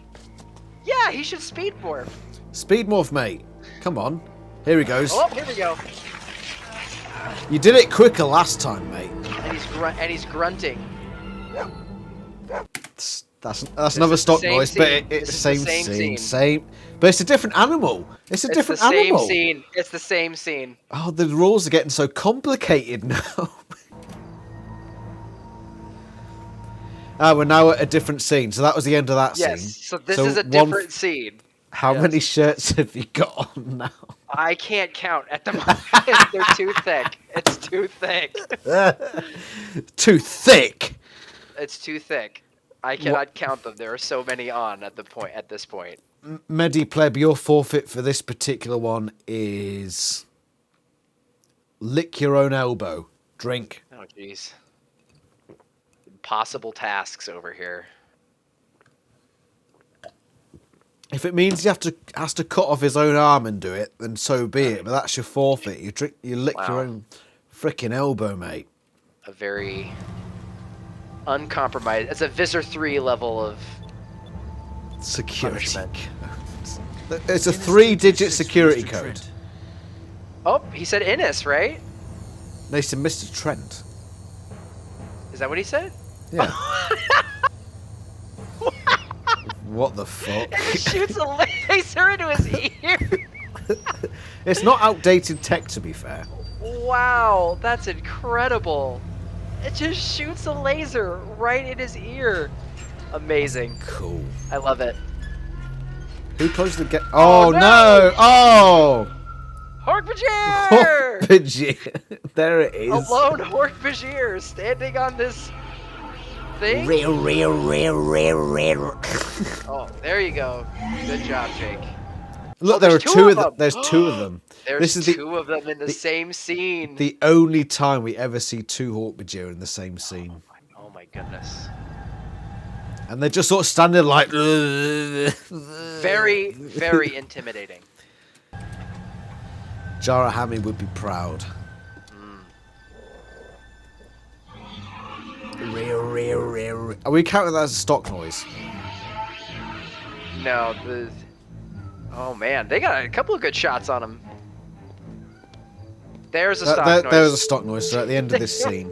Yeah, he should speed morph. Speed morph, mate. Come on. Here he goes. Oh, here we go. You did it quicker last time, mate. And he's grunting. That's another stock same noise, scene. but it's the This is same the same scene. scene. Same. But it's a different animal. It's a different the same animal. scene. It's the same scene. Oh, the rules are getting so complicated now. We're now at a different scene. So that was the end of that scene. Yes. So this is a different scene. How Yes. many shirts have you got on now? I can't count at the moment. They're too thick. It's too thick. Too thick. It's too thick. I cannot count them. There are so many on at this point. Medipleb, your forfeit for this particular one is lick your own elbow. Drink. Oh jeez. Impossible tasks over here. If it means he has to cut off his own arm and do it, then so be it. But that's your forfeit. You lick your Wow. own freaking elbow, mate. A very uncompromised. It's a Visser 3 level of Security. punishment. It's a 3-digit security Mr. code. Trent. Oh, he said Innis, right? They said Mr. Trent. Is that what he said? Yeah. What the fuck? He shoots a laser into his ear. It's not outdated tech, to be fair. Wow, that's incredible. It just shoots a laser right in his ear. Amazing. Cool. I love it. Who closed the gate? Oh, no! no! Oh! Hork-Bajir! Bajir. There it is. A lone Hork-Bajir standing on this thing. Oh, there you go. Good job, Jake. Look, Oh, there are there's two of them. There's two of them. There's This is two of them in the same scene. the only time we ever see two Hawk-Bajir in the same scene. Oh my goodness. And they're just sort of standing like... Very, very intimidating. Jarahami would be proud. Are we counting that as a stock noise? No, oh man, they got a couple of good shots on him. There's a stock noise. There was a stock noise, so at the end of this scene...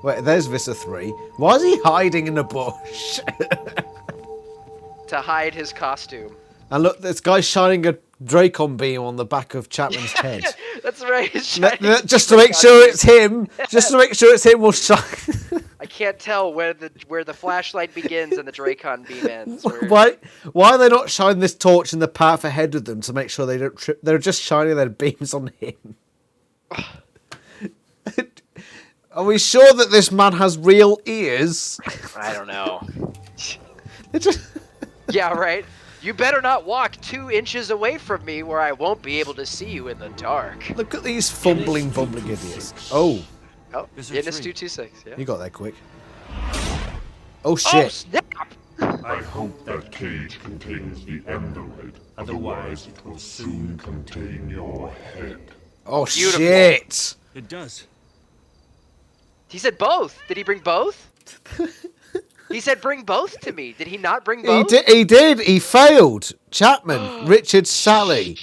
Wait, there's Visser 3. Why is he hiding in a bush? To hide his costume. And look, this guy's shining a Dracon beam on the back of Chapman's head. That's right. he's shining Just to make sure it's him. Just to make sure it's him, we'll shine. I can't tell where the flashlight begins and the Dracon beam ends. Why are they not shining this torch in the path ahead of them to make sure they don't trip? They're just shining their beams on him. Are we sure that this man has real ears? I don't know. It just... Yeah, right. You better not walk 2 inches away from me where I won't be able to see you in the dark. Look at these fumbling, bumbling idiots. Oh. Oh, Visitor Innis 3. 226. Yeah. You got there quick. Oh Oh shit! snap! I hope that cage contains the Enderite. Otherwise, it will soon contain your head. Oh Beautiful. shit! It does. He said both. Did he bring both? He said bring both to me. Did he not bring He both? did. He did. He failed. Chapman, Richard, Sally,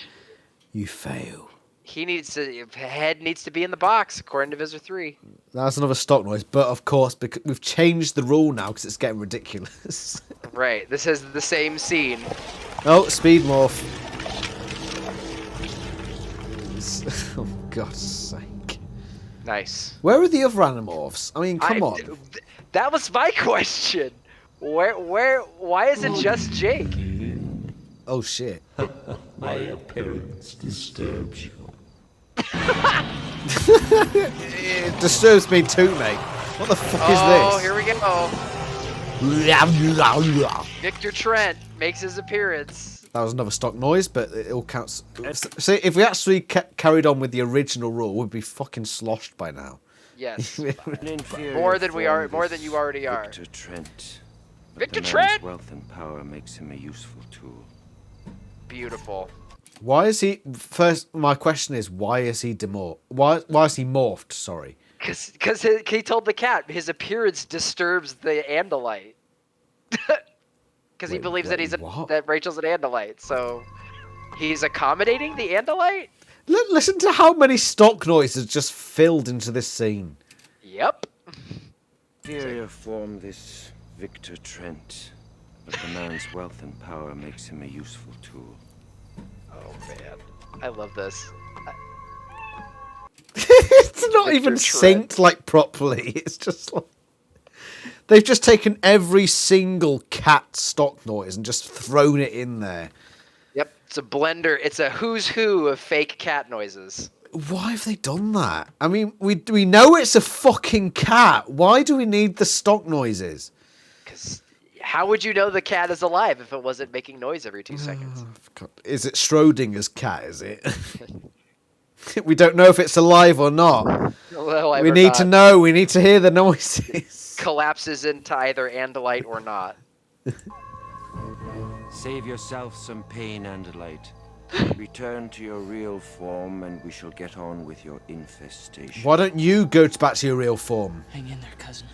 you fail. He needs to. Head needs to be in the box according to Visitor 3. That's another stock noise, but of course, because we've changed the rule now because it's getting ridiculous. Right. This is the same scene. Oh, speed morph. Oh God's sake! Nice. Where are the other Animorphs? I mean, come on. That was my question. Why is it just Jake? Oh shit! My appearance disturbs you. It disturbs me too, mate. What the fuck Oh, is here we go. this? Victor Trent makes his appearance. That was another stock noise, but it all counts. See, if we actually carried on with the original rule, we'd be fucking sloshed by now. Yes. An inferior More than we are. form More is than you already are. Victor Trent. But Victor the man's Trent! wealth and power makes him a useful tool. Beautiful. Why is he? First, my question is, why is he Why is he morphed? Sorry. Because he told the cat his appearance disturbs the Andalite. Because he Wait, believes that what? that Rachel's an Andalite, so he's accommodating the Andalite. Listen to how many stock noises just filled into this scene. Yep. Inferior form this Victor Trent. But the man's wealth and power makes him a useful tool. Oh man, I love this. It's not Victor even Trent. synced like properly. It's just like they've just taken every single cat stock noise and just thrown it in there. Yep, it's a blender. It's a who's who of fake cat noises. Why have they done that? I mean, we know it's a fucking cat. Why do we need the stock noises? Because how would you know the cat is alive if it wasn't making noise every 2 seconds? God, is it Schrodinger's cat? Is it? We don't know if it's alive or not. Well, We need to know. We need to hear the noises. Collapses into either Andalite or not. Save yourself some pain, Andalite. Return to your real form and we shall get on with your infestation. Why don't you go back to your real form? Hang in there, cousin.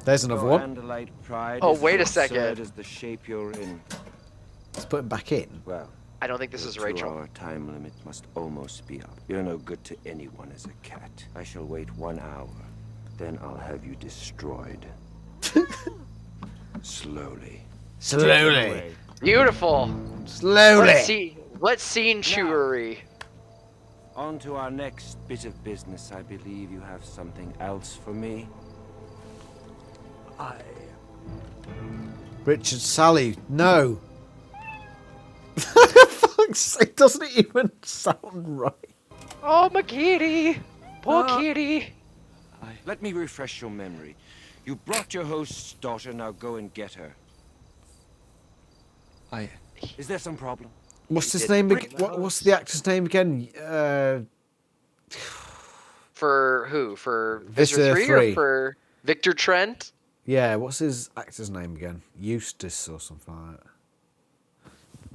There's another Your one. Andalite pride Oh, is wait a as absurd second. as the shape you're in. Let's put him back in. Well, I don't think this is Rachel. Our time limit must almost be up. You're no good to anyone as a cat. I shall wait 1 hour. Then I'll have you destroyed. Slowly. Slowly. Beautiful. Slowly. Let's scene chewery. On to our next bit of business. I believe you have something else for me. Richard, Sally, no. Fuck's sake, doesn't it even sound right? Oh, my kitty. Poor kitty. Let me refresh your memory. You brought your host's daughter, now go and get her. Is there some problem? What's his name again? What's the actor's name again? For who? For Visitor Visitor 3 3. or for Victor Trent? Yeah, what's his actor's name again? Eustace or something like that.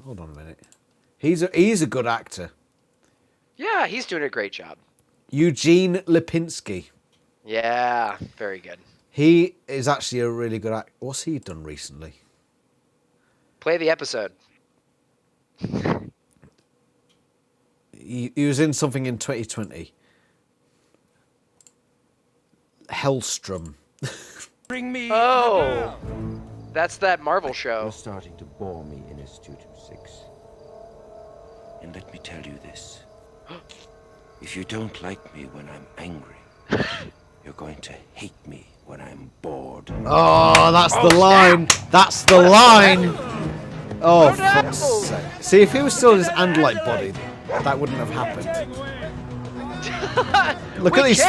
Hold on a minute. He's a good actor. Yeah, he's doing a great job. Eugene Lipinski. Yeah, very good. He is actually a really good actor. What's he done recently? Play the episode. He was in something in 2020. Hellstrom. Bring me. Oh, that's that Marvel show. You're starting to bore me, Innis 226. And let me tell you this. If you don't like me when I'm angry, you're going to hate me when I'm bored. Oh, that's the line. That's the line. Oh, fuck's sake. See, if he was still in his Andalite body, that wouldn't have happened. Look at these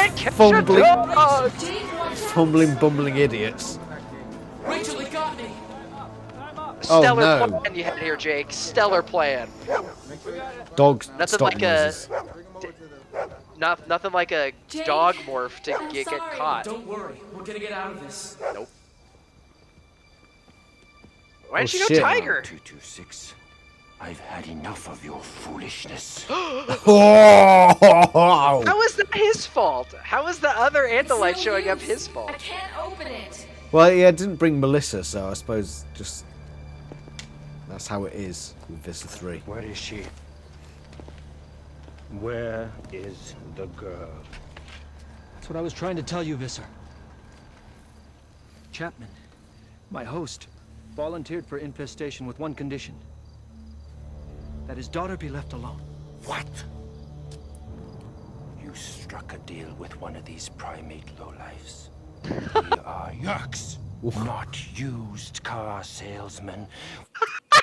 fumbling, bumbling idiots. Rachel, he got me. Stellar no. plan you had here, Jake. Stellar plan. Dog Nothing stop like a noises. nothing like a Jake, dog morph to I'm get sorry. caught. Don't worry, we're gonna get out of this. Nope. Why didn't Oh, you go shit. tiger? 226. I've had enough of your foolishness. Oh! How is that his fault? How is the other It's Andalite no showing up use. his fault? I can't open it. Well, yeah, it didn't bring Melissa, so I suppose just that's how it is with Vista 3. Where is she? Where is the girl? That's what I was trying to tell you, Visser. Chapman, my host, volunteered for infestation with one condition. That his daughter be left alone. What? You struck a deal with one of these primate lowlifes. We are Yerks, not used car salesmen.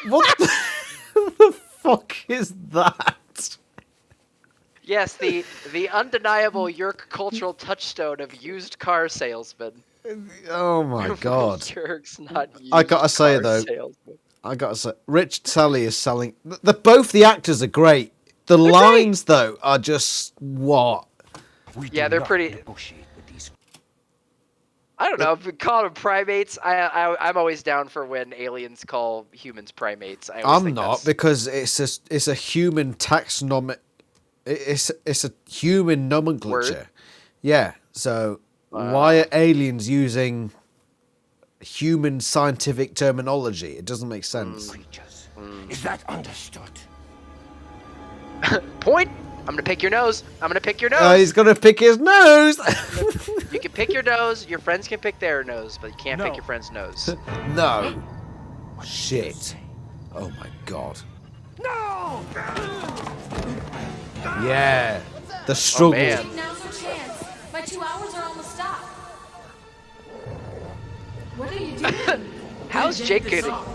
What the fuck is that? Yes, the undeniable Yerk cultural touchstone of used car salesman. Oh my god. Yerk's not used I gotta say, car though, salesman. I gotta say, Rich Tully is selling. Both the actors are great. The lines, though, are just what? We Yeah, do they're not pretty. negotiate with these. I don't know. If we call them primates, I'm always down for when aliens call humans primates. I always I'm think not that's- because it's a human taxonomic. It's a human nomenclature. Word? Yeah. So why are aliens using human scientific terminology? It doesn't make sense. Creatures. Is that understood? Point. I'm gonna pick your nose. I'm gonna pick your nose. He's gonna pick his nose. You can pick your nose. Your friends can pick their nose, but you can't pick No. your friend's nose. No. Shit. Oh my god. No! Yeah. The struggle. man. Jake, now's your chance. My 2 hours are almost up. What are you doing? How's Get Jake this gonna? off.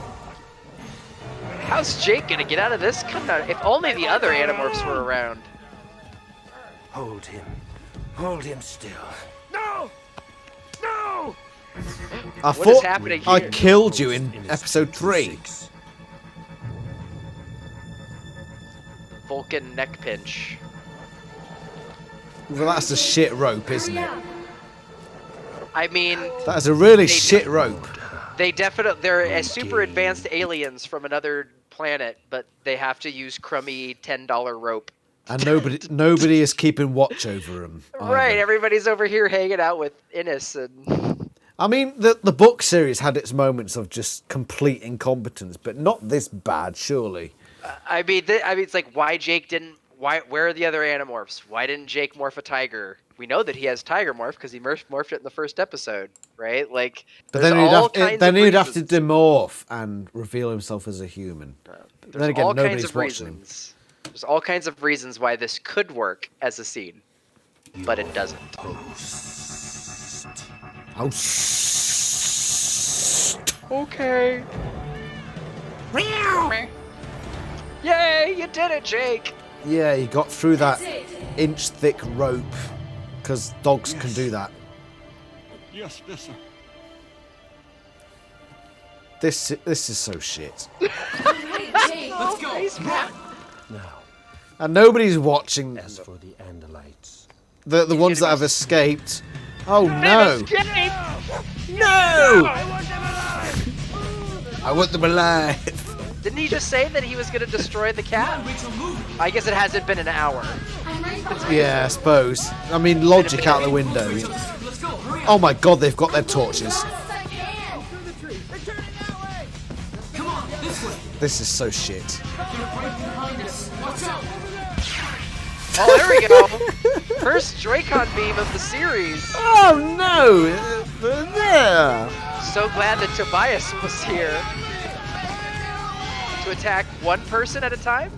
How's Jake gonna get out of this? Come on! If only the other Animorphs were around. Hold him. Hold him still. No! No! I What is thought happening I here? killed you in episode 3. Vulcan neck pinch. Well, that's a shit rope, isn't Hurry it? up. I mean, That is a really They- shit rope. they're a super advanced aliens from another planet, but they have to use crummy $10 rope. And nobody is keeping watch over them. Right, everybody's over here hanging out with Innis and I mean, the book series had its moments of just complete incompetence, but not this bad, surely. I mean, it's like why Jake didn't. Where are the other Animorphs? Why didn't Jake morph a tiger? We know that he has tiger morph because he morphed it in the first episode, right? Like, But there's then all kinds then of he'd have to reasons. demorph and reveal himself as a human. There's then again, all kinds nobody's of watching him. reasons. There's all kinds of reasons why this could work as a scene, but it doesn't. Oh, Okay. Yay! You did it, Jake. yeah, he got through that That's it. inch-thick rope, because dogs can do that. Yes, Visser. This is so shit. Wait, Jake. Let's go. Nice, Come man. on. Now, And nobody's watching as for the Andalites, the ones that have escaped. Oh no! Escape! No! I want them alive. Didn't he just say that he was going to destroy the cat? Rachel, move. I guess it hasn't been an hour. I'm right behind Yeah, I suppose. I mean, logic out the window. Let's go. Hurry up. Oh my god, they've got their torches. you. As fast as I can. Come on, this way. This is so shit. They're right behind us. Watch out. Oh, there we go. First Dracon beam of the series. Oh no! There. So glad that Tobias was here to attack one person at a time.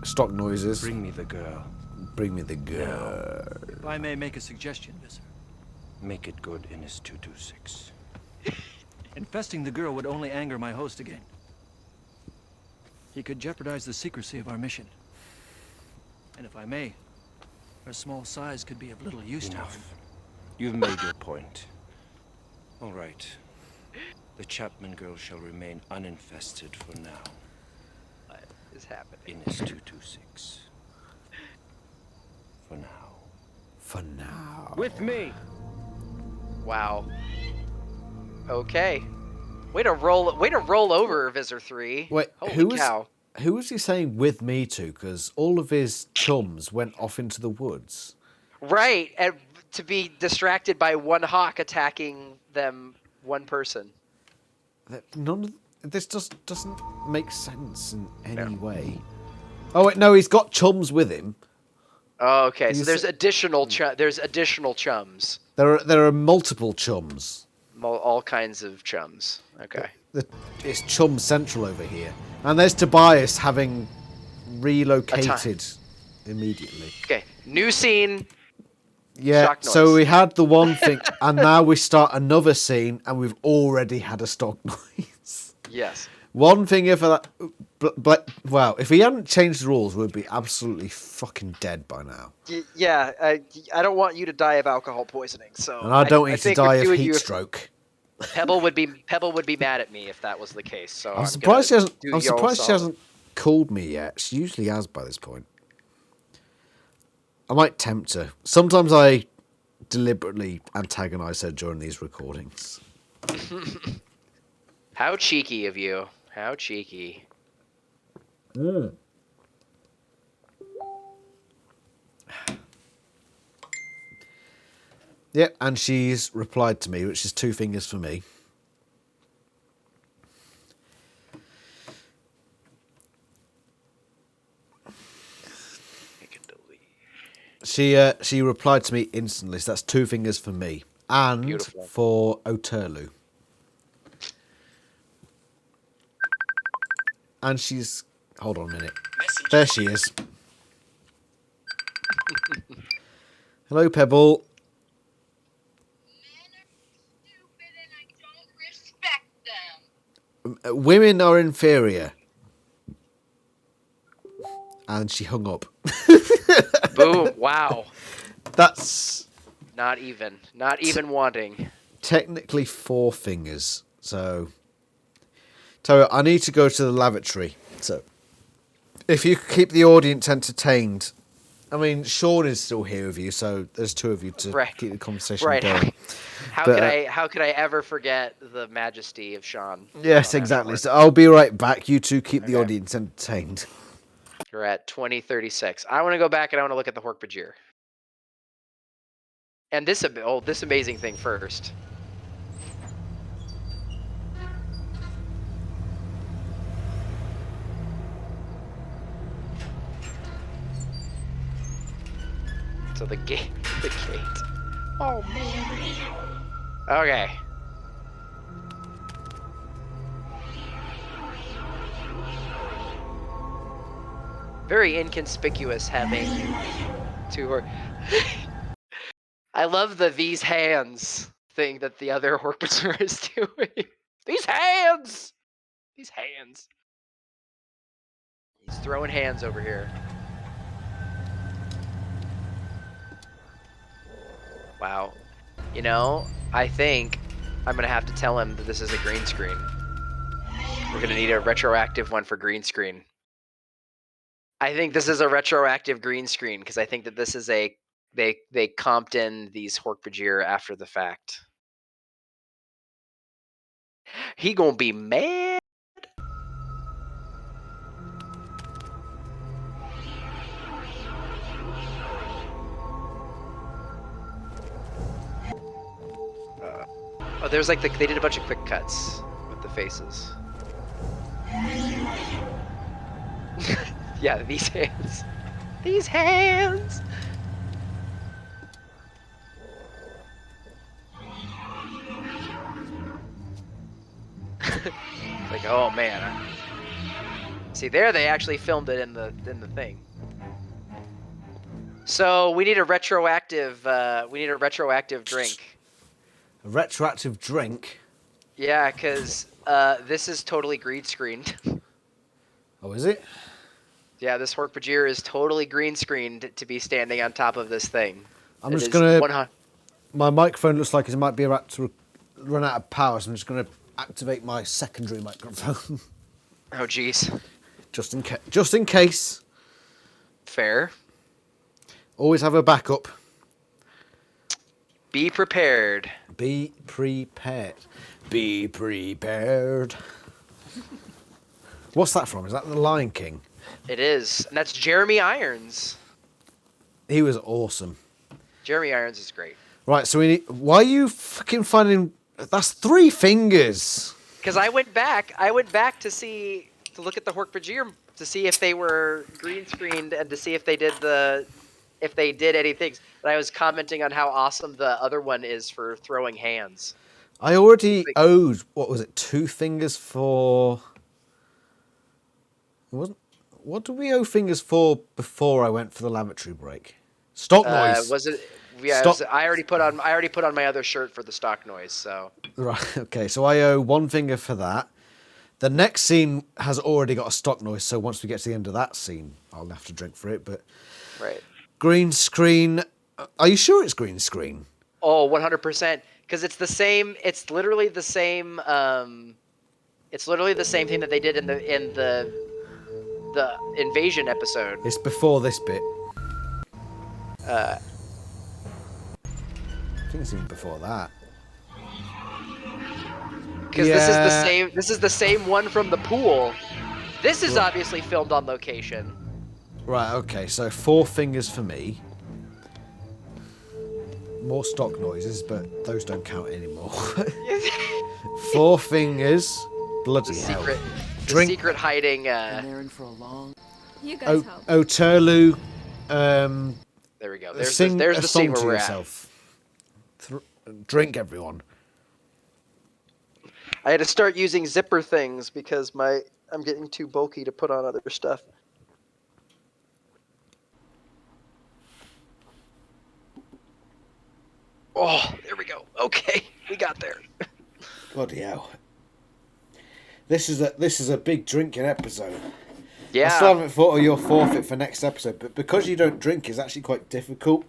Stock noises. bring me the girl. Bring me the girl. If I may make a suggestion, Visser. Make it good, Innis 226. Infesting the girl would only anger my host again. He could jeopardize the secrecy of our mission. And if I may, her small size could be of little use to her. Enough. You've made your point. All right. The Chapman girl shall remain uninfested for now. What is happening? Innis 226. For now. For now. With me. Wow. Okay. Way to roll over, Visor 3. Wait, Holy cow. who was he saying with me to? Because all of his chums went off into the woods. Right, and to be distracted by one hawk attacking them, one person. This just doesn't make sense in any way. Oh wait, no, he's got chums with him. Oh, okay, so He's- there's additional chums. There are multiple chums. All kinds of chums. Okay. It's chum central over here, and there's Tobias having relocated immediately. Okay, new scene. Yeah, Shock so noise. we had the one thing, and now we start another scene, and we've already had a stock noise. Yes. One finger for that. But wow, if he hadn't changed the rules, we'd be absolutely fucking dead by now. Yeah, I don't want you to die of alcohol poisoning. So. And I don't need to think die with of you and heat you- stroke. Pebble would be mad at me if that was the case. So I'm surprised she hasn't. do I'm y'all surprised she solid. hasn't called me yet. She usually has by this point. I might tempt her. Sometimes I deliberately antagonize her during these recordings. How cheeky of you. How cheeky. Yep, and she's replied to me, which is 2 fingers for me. She replied to me instantly, so that's 2 fingers for me. And Beautiful. for Oterlu. And she's... Hold on a minute. There she is. Hello, Pebble. Women are inferior. And she hung up. Boom! Wow. That's Not even wanting. technically 4 fingers. So I need to go to the lavatory. So if you keep the audience entertained, I mean, Sean is still here with you, so there's 2 of you to Right. keep the conversation Right. going. How But, could I ever forget the majesty of Sean? Yes, on exactly. Ashmore? So I'll be right back. You two keep the Okay. audience entertained. We're at 2036. I want to go back and I want to look at the Hork-Bajir. And this amazing thing first. So the gate. Oh man. Okay. Very inconspicuous having 2 Hork. I love these hands thing that the other Hork-Bajir is doing. These hands! These hands. He's throwing hands over here. Wow. You know, I think I'm going to have to tell him that this is a green screen. We're going to need a retroactive one for green screen. I think this is a retroactive green screen because I think that this is a they comped in these Hork-Bajir after the fact. He gonna be mad. Oh, there's like they did a bunch of quick cuts with the faces. Yeah, these hands. These hands. Like, oh man. See, there they actually filmed it in the thing. So we need a retroactive drink. A retroactive drink? Yeah, because this is totally green screened. Oh, is it? Yeah, this Hork-Bajir is totally green screened to be standing on top of this thing. I'm It just is going to... 100 My microphone looks like it might be about to run out of power, so I'm just going to activate my secondary microphone. Oh, jeez. Just in case. Fair. Always have a backup. Be prepared. Be prepared. Be prepared. What's that from? Is that The Lion King? It is. And that's Jeremy Irons. He was awesome. Jeremy Irons is great. Right, so why are you fucking finding... That's 3 fingers. Because I went back to look at the Hork-Bajir to see if they were green screened and to see if they did any things. And I was commenting on how awesome the other one is for throwing hands. I already owed, what was it, 2 fingers for... What did we owe fingers for before I went for the lavatory break? Stock noise. Was it? Yeah, I already put on my other shirt for the stock noise. So right, okay. So I owe 1 finger for that. The next scene has already got a stock noise. So once we get to the end of that scene, I'll have to drink for it. But right. Green screen. Are you sure it's green screen? Oh, 100%. Because it's the same. It's literally the same. It's literally the same thing that they did in the invasion episode. It's before this bit. I think it's even before that. Because this is the same one from the pool. This is obviously filmed on location. Right, okay, so 4 fingers for me. More stock noises, but those don't count anymore. 4 fingers. Bloody hell. The secret hiding. You guys help. Oterlu. There we go. There's the scene where we're at. Drink, everyone. I had to start using zipper things because I'm getting too bulky to put on other stuff. Oh, there we go. Okay, we got there. Bloody hell. This is a big drinking episode. Yeah. I still haven't thought of your forfeit for next episode, but because you don't drink, it's actually quite difficult.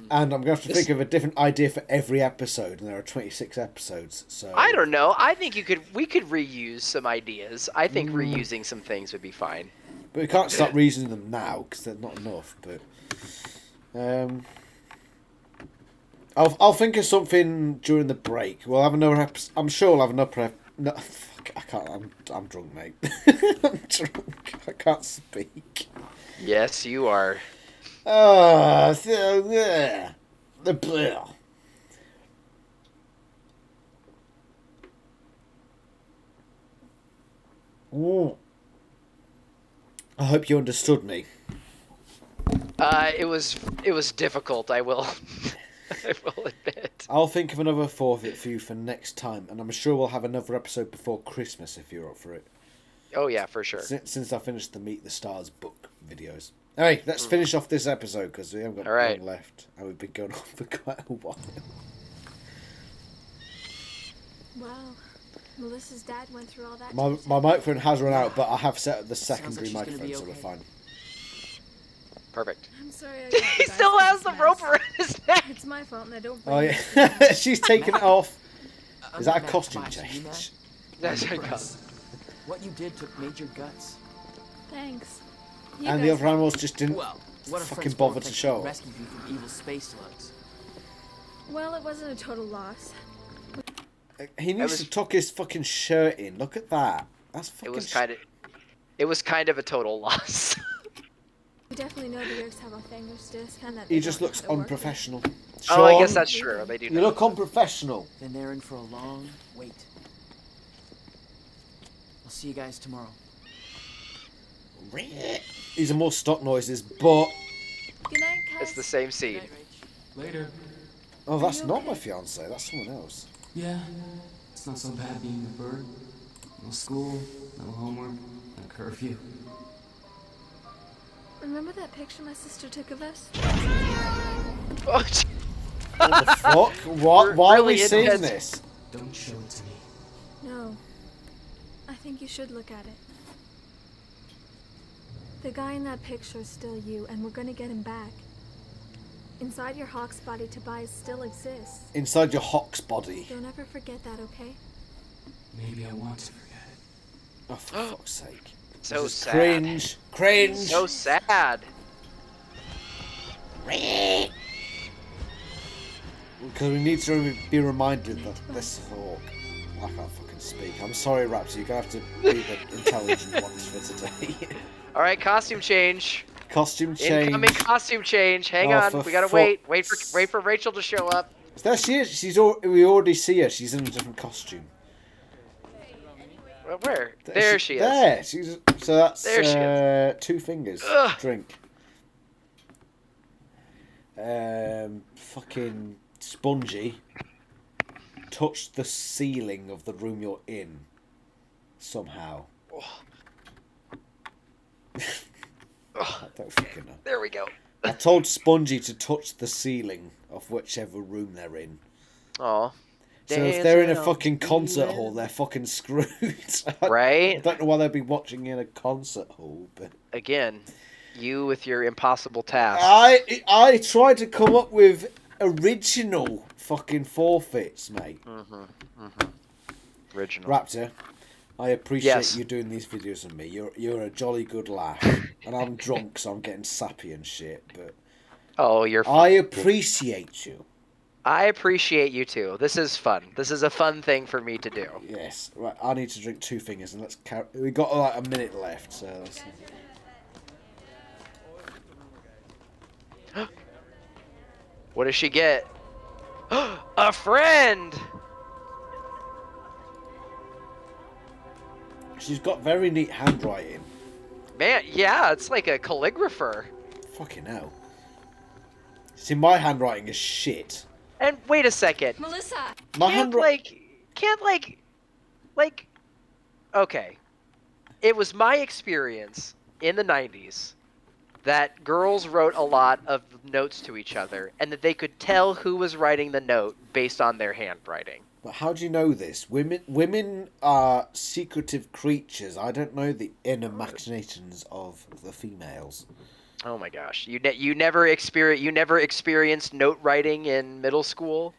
And I'm going to have to think of a different idea for every episode, and there are 26 episodes. So I don't know. I think we could reuse some ideas. I think reusing some things would be fine. But we can't start reusing them now because they're not enough. But I'll think of something during the break. We'll have another episode. I'm sure we'll have another. No, fuck, I can't. I'm drunk, mate. I'm drunk. I can't speak. Yes, you are. The bill. I hope you understood me. It was difficult. I will admit. I'll think of another forfeit for you for next time, and I'm sure we'll have another episode before Christmas if you're up for it. Oh yeah, for sure. Since I finished the Meet the Stars book videos. Hey, let's finish off this episode because we haven't got long left, and we've been going on for quite a while. Wow. Melissa's dad went through all that. My microphone has run out, but I have set up the secondary microphone, so we're fine. Perfect. I'm sorry. He still has the rope around his neck. It's my fault, and I don't. Oh yeah, she's taking it off. Is that a costume change? That's a costume. What you did took major guts. Thanks. And the other animals just didn't What fucking bother to show up. Rescued you from evil space slugs. Well, it wasn't a total loss. He needs to tuck his fucking shirt in. Look at that. That's fucking. It was kind of a total loss. We definitely know the Yerks have a Fangers disc, and that He just looks unprofessional. Oh, I guess that's true. They do. You look unprofessional. Then they're in for a long wait. I'll see you guys tomorrow. These are more stock noises, but Good night, Cass. It's the same scene. Later. oh, that's not my fiance. That's someone else. Yeah, it's not so bad being a bird. No school, no homework, no curfew. Remember that picture my sister took of us? Oh, What the fuck? What? Why are we Really seeing intense. this? Don't show it to me. No. I think you should look at it. The guy in that picture is still you, and we're gonna get him back. Inside your Hawk's body, Tobias still exists. Inside your Hawk's body. Don't ever forget that, okay? Maybe I want to forget it. Oh, for fuck's sake. So This is sad. Cringe. Cringe. So sad. Because we need to be reminded that this hawk. I can't fucking speak. I'm sorry, Raptor. You're gonna have to be the intelligent ones for today. All right, costume change. Costume change. Incoming costume change. Hang Oh, on, for we gotta fuck- wait for Rachel to show up. There she is. We already see her. She's in a different costume. Where? There she is. There. So that's There she is. 2 fingers. Ugh. Drink. Fucking Spongy touched the ceiling of the room you're in somehow. I don't fucking know. There we go. I told Spongy to touch the ceiling of whichever room they're in. Aw. So if they're in a fucking concert hall, they're fucking screwed. Right? I don't know why they'd be watching in a concert hall, but Again, you with your impossible task. I tried to come up with original fucking forfeits, mate. Original. Raptor, I appreciate Yes. you doing these videos with me. You're a jolly good laugh, and I'm drunk, so I'm getting sappy and shit. But Oh, you're fine. I appreciate you. I appreciate you too. This is fun. This is a fun thing for me to do. Yes, right. I need to drink 2 fingers, and let's carry. We got like a minute left, so. What does she get? A friend! She's got very neat handwriting. Man, yeah, it's like a calligrapher. Fucking hell. See, my handwriting is shit. And wait a second. Melissa! My Okay. It was my experience in the 90s that girls wrote a lot of notes to each other and that they could tell who was writing the note based on their handwriting. But how do you know this? Women are secretive creatures. I don't know the inner machinations of the females. Oh my gosh. You never experienced note writing in middle school?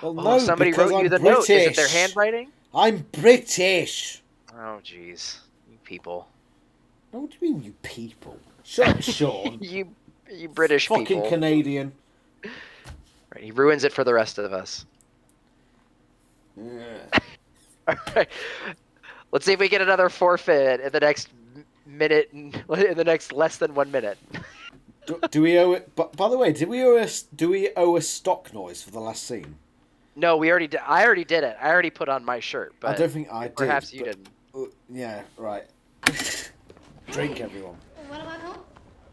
Well, Oh, no, somebody because wrote you I'm the British. note. Is it their handwriting? I'm British. Oh jeez. You people. What do you mean, you people? Shut up, Sean. You British Fucking people. Canadian. Right, he ruins it for the rest of us. Yeah. All right. Let's see if we get another forfeit in the next minute, in the next less than 1 minute. Do we owe it? But by the way, do we owe a stock noise for the last scene? No, we already did. I already did it. I already put on my shirt, but I don't think I did. perhaps you but- didn't. Yeah, right. Drink, everyone. What about home?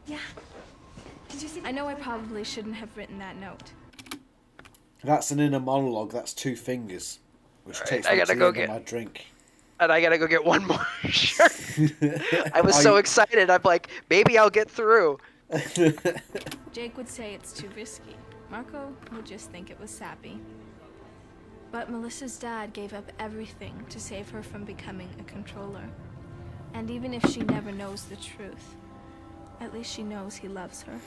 Yeah. Did you see? I know I probably shouldn't have written that note. That's an inner monologue. That's 2 fingers, which takes I me gotta to go the end get- of my drink. And I gotta go get one more shirt. I was so excited. I'm like, maybe I'll get through. Jake would say it's too risky. Marco would just think it was sappy. But Melissa's dad gave up everything to save her from becoming a controller. And even if she never knows the truth, at least she knows he loves her.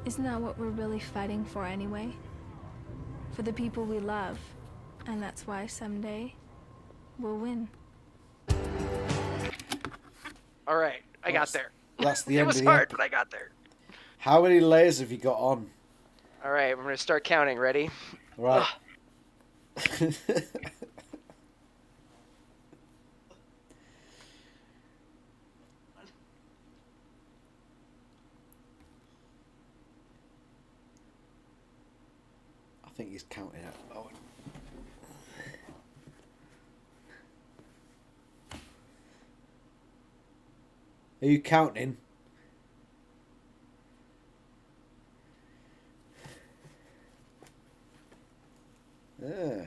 Isn't that what we're really fighting for anyway? For the people we love. And that's why someday we'll win. All right, I got there. That's the It end was of the hard, ep- but I got there. How many layers have you got on? All right, we're gonna start counting. Ready? Right. I think he's counting it. Oh. Are you counting? Yeah.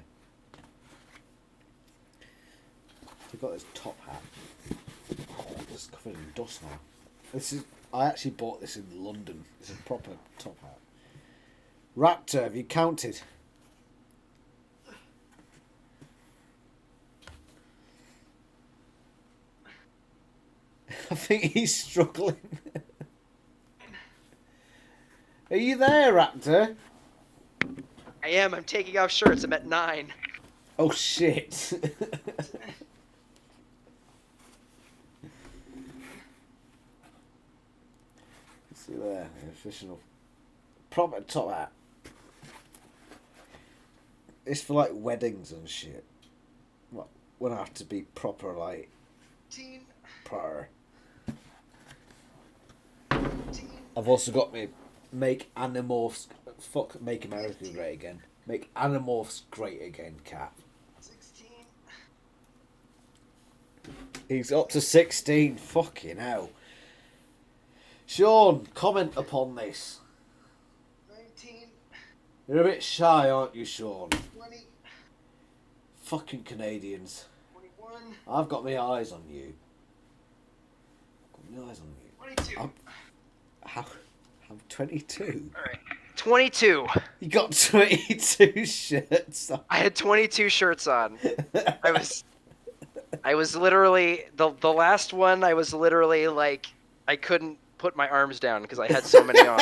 I've got this top hat. Oh, it's covered in dust now. I actually bought this in London. It's a proper top hat. Raptor, have you counted? I think he's struggling. Are you there, Raptor? I am. I'm taking off shirts. I'm at 9. Oh shit. See there. official. Proper top hat. It's for like weddings and shit. What? When I have to be proper, like. Proper. I've also got me make Animorphs. Fuck, make America great again. Make Animorphs great again, cap. 16. He's up to 16. Fucking hell. Sean, comment upon this. 19. You're a bit shy, aren't you, Sean? 20. Fucking Canadians. 21. I've got my eyes on you. Got my eyes on you. 22. I'm 22. All right. 22. You got 22 shirts on. I had 22 shirts on. I was literally the last one. I was literally like I couldn't put my arms down because I had so many on.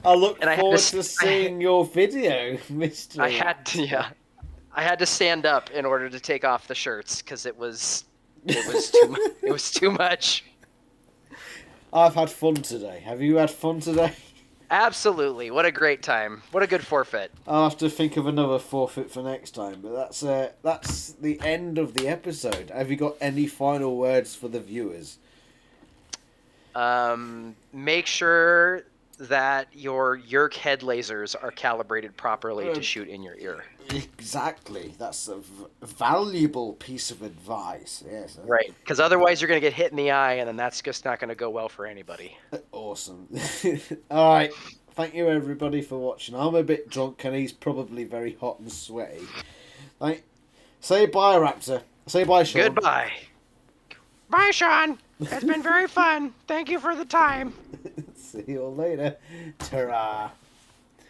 I look forward to seeing your video, Mr. I had to stand up in order to take off the shirts because it was too much. I've had fun today. Have you had fun today? Absolutely. What a great time. What a good forfeit. I'll have to think of another forfeit for next time, but that's the end of the episode. Have you got any final words for the viewers? Make sure that your Yerk head lasers are calibrated properly to shoot in your ear. Exactly. That's a valuable piece of advice. Yes. Right. Because otherwise you're going to get hit in the eye, and then that's just not going to go well for anybody. Awesome. All right. Thank you, everybody, for watching. I'm a bit drunk, and he's probably very hot and sweaty. Say bye, Raptor. Say bye, Sean. Goodbye. Bye, Sean. It's been very fun. Thank you for the time. See you all later. Ta-ra.